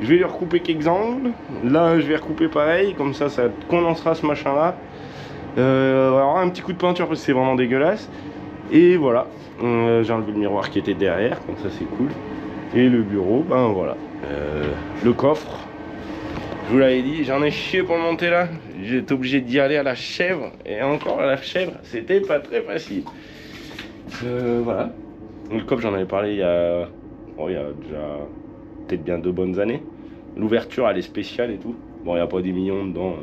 Je vais lui recouper quelques angles. Là je vais recouper pareil, comme ça condensera ce machin là. Alors un petit coup de peinture parce que c'est vraiment dégueulasse. Et voilà, j'ai enlevé le miroir qui était derrière, comme ça c'est cool. Et le bureau, ben voilà. Le coffre. Je vous l'avais dit, j'en ai chié pour le monter là. J'étais obligé d'y aller à la chèvre. Et encore à la chèvre, c'était pas très facile. Voilà. Le coffre, j'en avais parlé il y a déjà peut-être bien 2 bonnes années. L'ouverture, elle est spéciale et tout. Bon, il n'y a pas des millions dedans.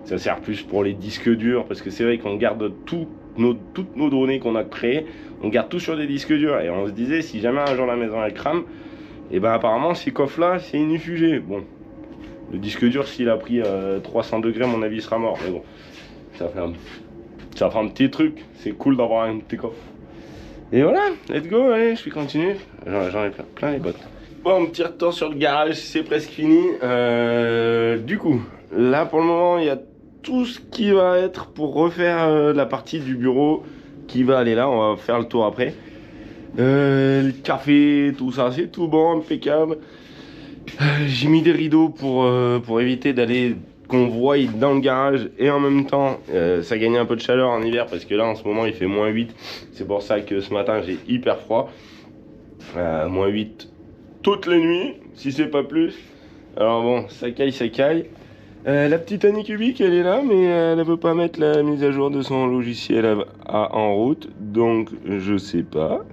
Ça sert plus pour les disques durs. Parce que c'est vrai qu'on garde toutes nos données qu'on a créées. On garde tout sur des disques durs. Et on se disait, si jamais un jour la maison elle crame, et ben apparemment, ces coffres là, c'est inifugé. Bon. Le disque dur, s'il a pris 300 degrés, à mon avis, il sera mort. Mais bon, ça fait un petit truc. C'est cool d'avoir un petit coffre. Et voilà, let's go, allez, je vais continuer. J'en ai plein les bottes. Bon, petit retour sur le garage, c'est presque fini. Du coup, là pour le moment, il y a tout ce qui va être pour refaire la partie du bureau qui va aller là. On va faire le tour après. Le café, tout ça, c'est tout bon, impeccable. J'ai mis des rideaux pour éviter d'aller qu'on voie dans le garage et en même temps ça gagne un peu de chaleur en hiver parce que là en ce moment il fait -8. C'est pour ça que ce matin j'ai hyper froid. -8 toutes les nuits si c'est pas plus. Alors bon, ça caille. La petite Annie Cubic elle est là mais elle ne veut pas mettre la mise à jour de son logiciel en route, donc je sais pas.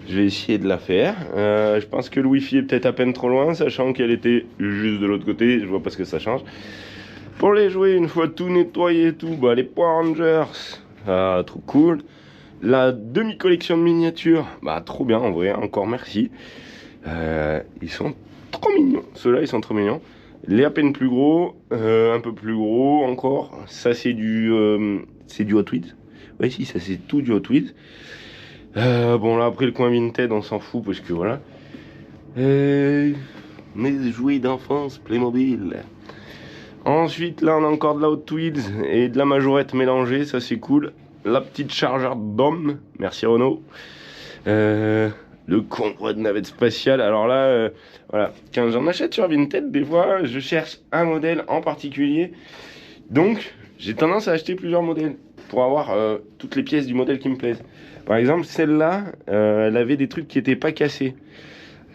Je vais essayer de la faire. Je pense que le wifi est peut-être à peine trop loin, sachant qu'elle était juste de l'autre côté. Je vois pas ce que ça change. Pour les jouer, une fois tout nettoyé et tout, bah les Power Rangers, trop cool. La demi-collection de miniatures, bah trop bien en vrai, encore merci. Ils sont trop mignons. Ceux-là, ils sont trop mignons. Les à peine plus gros, un peu plus gros encore. Ça, c'est du Hot Wheels. Ouais, si, ça c'est tout du Hot Wheels. Bon là après le coin Vinted on s'en fout parce que voilà. Mes jouets d'enfance Playmobil. Ensuite là on a encore de la Hot Wheels et de la majorette mélangée, ça c'est cool. La petite chargeur d'homme, merci Renault. Le convoi de navette spatiale. Alors là voilà, quand j'en achète sur Vinted des fois je cherche un modèle en particulier. Donc j'ai tendance à acheter plusieurs modèles pour avoir toutes les pièces du modèle qui me plaisent. Par exemple, celle-là, elle avait des trucs qui n'étaient pas cassés.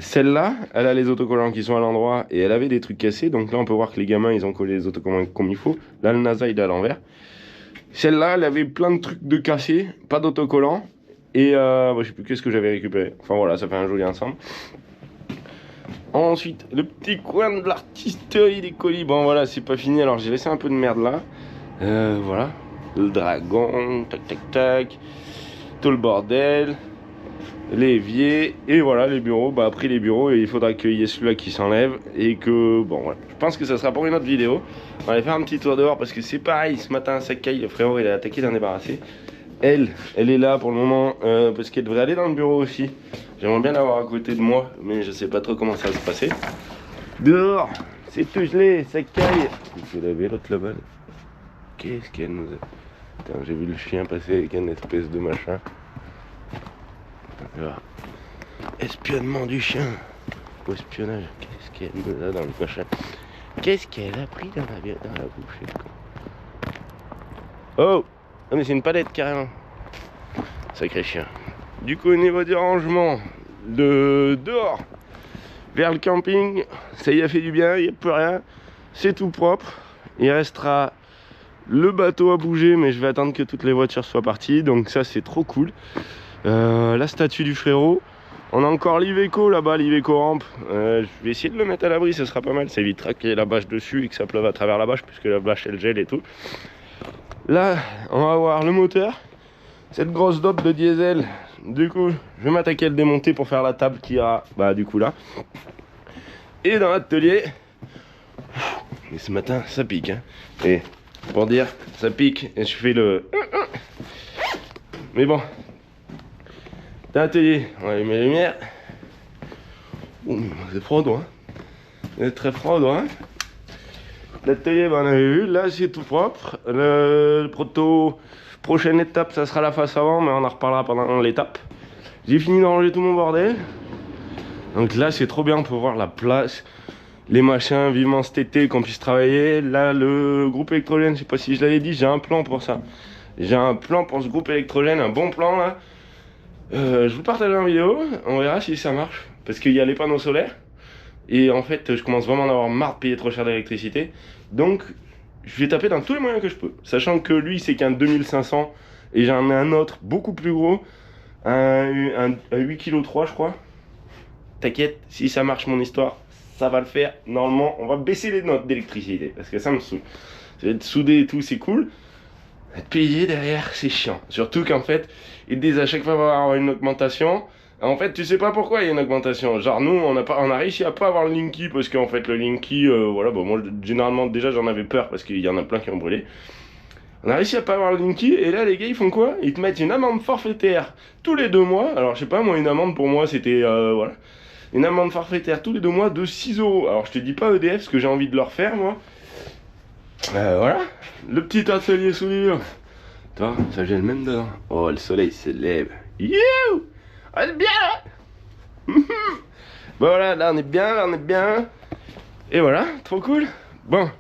Celle-là, elle a les autocollants qui sont à l'endroit et elle avait des trucs cassés. Donc là, on peut voir que les gamins, ils ont collé les autocollants comme il faut. Là, le NASA, il est à l'envers. Celle-là, elle avait plein de trucs de cassés, pas d'autocollants. Et je sais plus qu'est-ce que j'avais récupéré. Enfin voilà, ça fait un joli ensemble. Ensuite, le petit coin de l'artisterie des colis. Bon voilà, c'est pas fini. Alors j'ai laissé un peu de merde là. Voilà. Le dragon, tac. Tout le bordel, l'évier et voilà les bureaux. Bah après les bureaux, il faudra qu'il y ait celui-là qui s'enlève et que bon voilà. Je pense que ça sera pour une autre vidéo. On va aller faire un petit tour dehors parce que c'est pareil. Ce matin ça caille, le frérot il a attaqué d'en débarrasser. Elle est là pour le moment parce qu'elle devrait aller dans le bureau aussi. J'aimerais bien l'avoir à côté de moi, mais je sais pas trop comment ça va se passer. Dehors, c'est tout gelé, ça caille. Il faut laver l'autre là-bas. Qu'est-ce qu'elle nous a... Putain, j'ai vu le chien passer avec une espèce de machin. Alors, espionnement du chien. Ou espionnage. Qu'est-ce qu'elle nous a dans le machin? Qu'est-ce qu'elle a pris dans la bouche? Oh! Ah mais c'est une palette carrément. Sacré chien. Du coup au niveau du rangement de dehors vers le camping, ça y a fait du bien, il n'y a plus rien. C'est tout propre. Il restera le bateau à bouger, mais je vais attendre que toutes les voitures soient parties, donc ça c'est trop cool. La statue du frérot, on a encore l'Iveco là-bas, l'Iveco rampe. Je vais essayer de le mettre à l'abri, ce sera pas mal, ça évitera qu'il y ait la bâche dessus et que ça pleuve à travers la bâche puisque la bâche elle gèle et tout. Là, on va voir le moteur. Cette grosse dope de diesel. Du coup, je vais m'attaquer à le démonter pour faire la table qui ira, bah du coup là. Et dans l'atelier, mais ce matin, ça pique. Hein. Et pour dire, ça pique. Et je fais le... Mais bon. Dans l'atelier, on allume les lumières. Oh, c'est froid, hein. C'est très froid, hein. L'atelier, ben, on avait vu, là c'est tout propre. Le proto, prochaine étape, ça sera la face avant, mais on en reparlera pendant l'étape. J'ai fini de ranger tout mon bordel. Donc là, c'est trop bien, on peut voir la place, les machins, vivement cet été qu'on puisse travailler. Là, le groupe électrogène, je sais pas si je l'avais dit, j'ai un plan pour ça. J'ai un plan pour ce groupe électrogène, un bon plan là. Je vous partage en vidéo, on verra si ça marche. Parce qu'il y a les panneaux solaires. Et en fait, je commence vraiment à en avoir marre de payer trop cher d'électricité. Donc, je vais taper dans tous les moyens que je peux. Sachant que lui, c'est qu'un 2500. Et j'en ai un autre beaucoup plus gros. Un 8 kg 3, je crois. T'inquiète, si ça marche mon histoire, ça va le faire. Normalement, on va baisser les notes d'électricité. Parce que ça me saoule. Ça va être soudé et tout, c'est cool. Être payé derrière, c'est chiant. Surtout qu'en fait, ils disent à chaque fois qu'il va y avoir une augmentation. En fait, tu sais pas pourquoi il y a une augmentation. Genre nous, on a réussi à pas avoir le Linky parce qu'en fait le Linky, voilà, bon moi généralement déjà j'en avais peur parce qu'il y en a plein qui ont brûlé. On a réussi à pas avoir le Linky et là les gars ils font quoi? Ils te mettent une amende forfaitaire tous les 2 mois. Alors je sais pas moi, une amende pour moi c'était voilà, une amende forfaitaire tous les 2 mois de 6 €. Alors je te dis pas EDF ce que j'ai envie de leur faire moi. Voilà, le petit atelier soudure. Toi, ça gèle même dedans. Oh le soleil se lève. Youhou! On est bien là. Bon voilà, là on est bien, là on est bien. Et voilà, trop cool. Bon,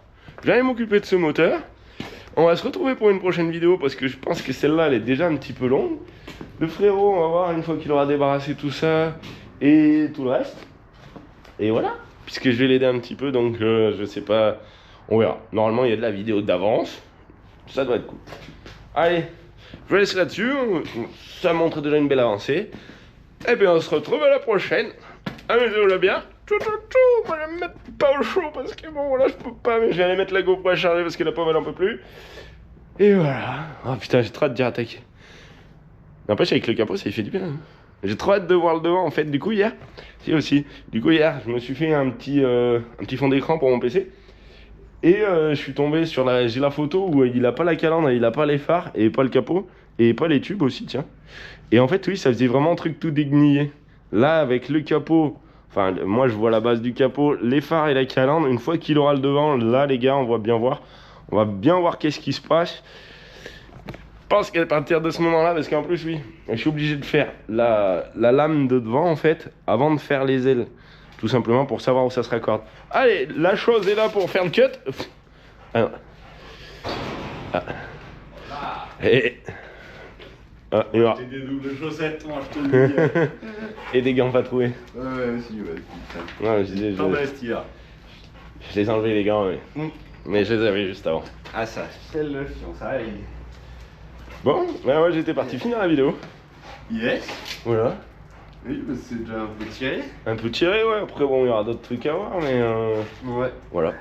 j'allais m'occuper de ce moteur. On va se retrouver pour une prochaine vidéo parce que je pense que celle-là elle est déjà un petit peu longue. Le frérot, on va voir une fois qu'il aura débarrassé tout ça et tout le reste. Et voilà, puisque je vais l'aider un petit peu, donc je sais pas, on verra. Normalement il y a de la vidéo d'avance, ça doit être cool. Allez, je vais laisser là-dessus, ça montre déjà une belle avancée. Et bien on se retrouve à la prochaine. Amusez-vous bien. Tchou tchou tchou. Moi je vais me mettre pas au chaud parce que bon voilà je peux pas, mais je vais aller mettre la GoPro à charger parce que la pomme elle en peut plus. Et voilà. Oh putain j'ai trop hâte d'y attaquer. N'empêche avec le capot ça y fait du bien. Hein. J'ai trop hâte de voir le devant en fait. Du coup hier, si aussi. Du coup hier je me suis fait un petit fond d'écran pour mon PC. Et je suis tombé sur j'ai la photo où il a pas la calandre, il a pas les phares et pas le capot et pas les tubes aussi tiens. Et en fait oui ça faisait vraiment un truc tout dégnillé. Là avec le capot, enfin moi je vois la base du capot, les phares et la calandre, une fois qu'il aura le devant, là les gars on va bien voir qu'est-ce qui se passe. Je pense qu'à partir de ce moment là, parce qu'en plus oui, je suis obligé de faire la lame de devant en fait, avant de faire les ailes. Tout simplement pour savoir où ça se raccorde. Allez, la chose est là pour faire le cut. Ah. Ah. Et... Ah, et j'ai des doubles chaussettes, moi je te le dis. Et des gants pas troués. Ouais, si, ouais. Non, je les ai enlevés les gants, mais je les avais juste avant. Ah, ça, c'est le fion, ça arrive. Bon, bah ouais, j'étais parti finir la vidéo. Yes. Voilà. Oui, bah c'est déjà un peu tiré. Un peu tiré, ouais. Après, bon, il y aura d'autres trucs à voir, mais ouais. Voilà.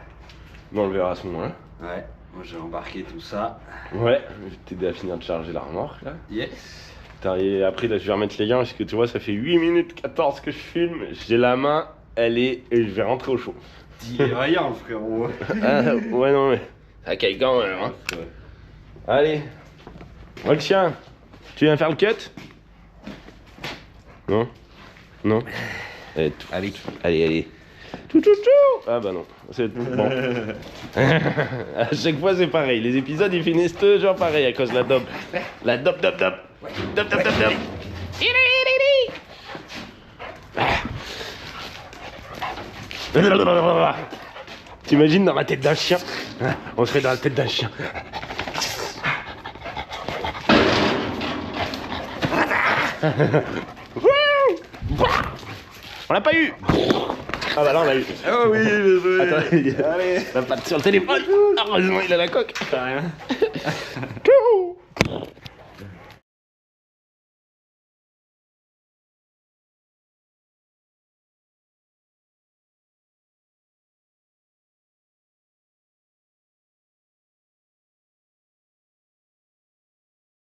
Mais on le verra à ce moment-là. Ouais. Moi j'ai embarqué tout ça. Ouais, je vais t'aider à finir de charger la remorque là. Yes. Et après là je vais remettre les gants parce que tu vois ça fait 8 minutes 14 que je filme. J'ai la main, et je vais rentrer au chaud. Dis rien frérot. Ah, ouais non mais ça caille quand même hein. Ouais. Allez, Volksien, tu viens faire le cut? Non? Non? Allez, allez. Tout. Ah bah non, c'est bon. À chaque fois c'est pareil, les épisodes ils finissent toujours pareil à cause de la dope. La dope. Dope. T'imagines dans la tête d'un chien? On serait dans la tête d'un chien. On l'a pas eu. Ah bah là on l'a eu. Ah oui, désolé. Attends, allez. La patte sur le téléphone. Heureusement il a la coque. T'as rien.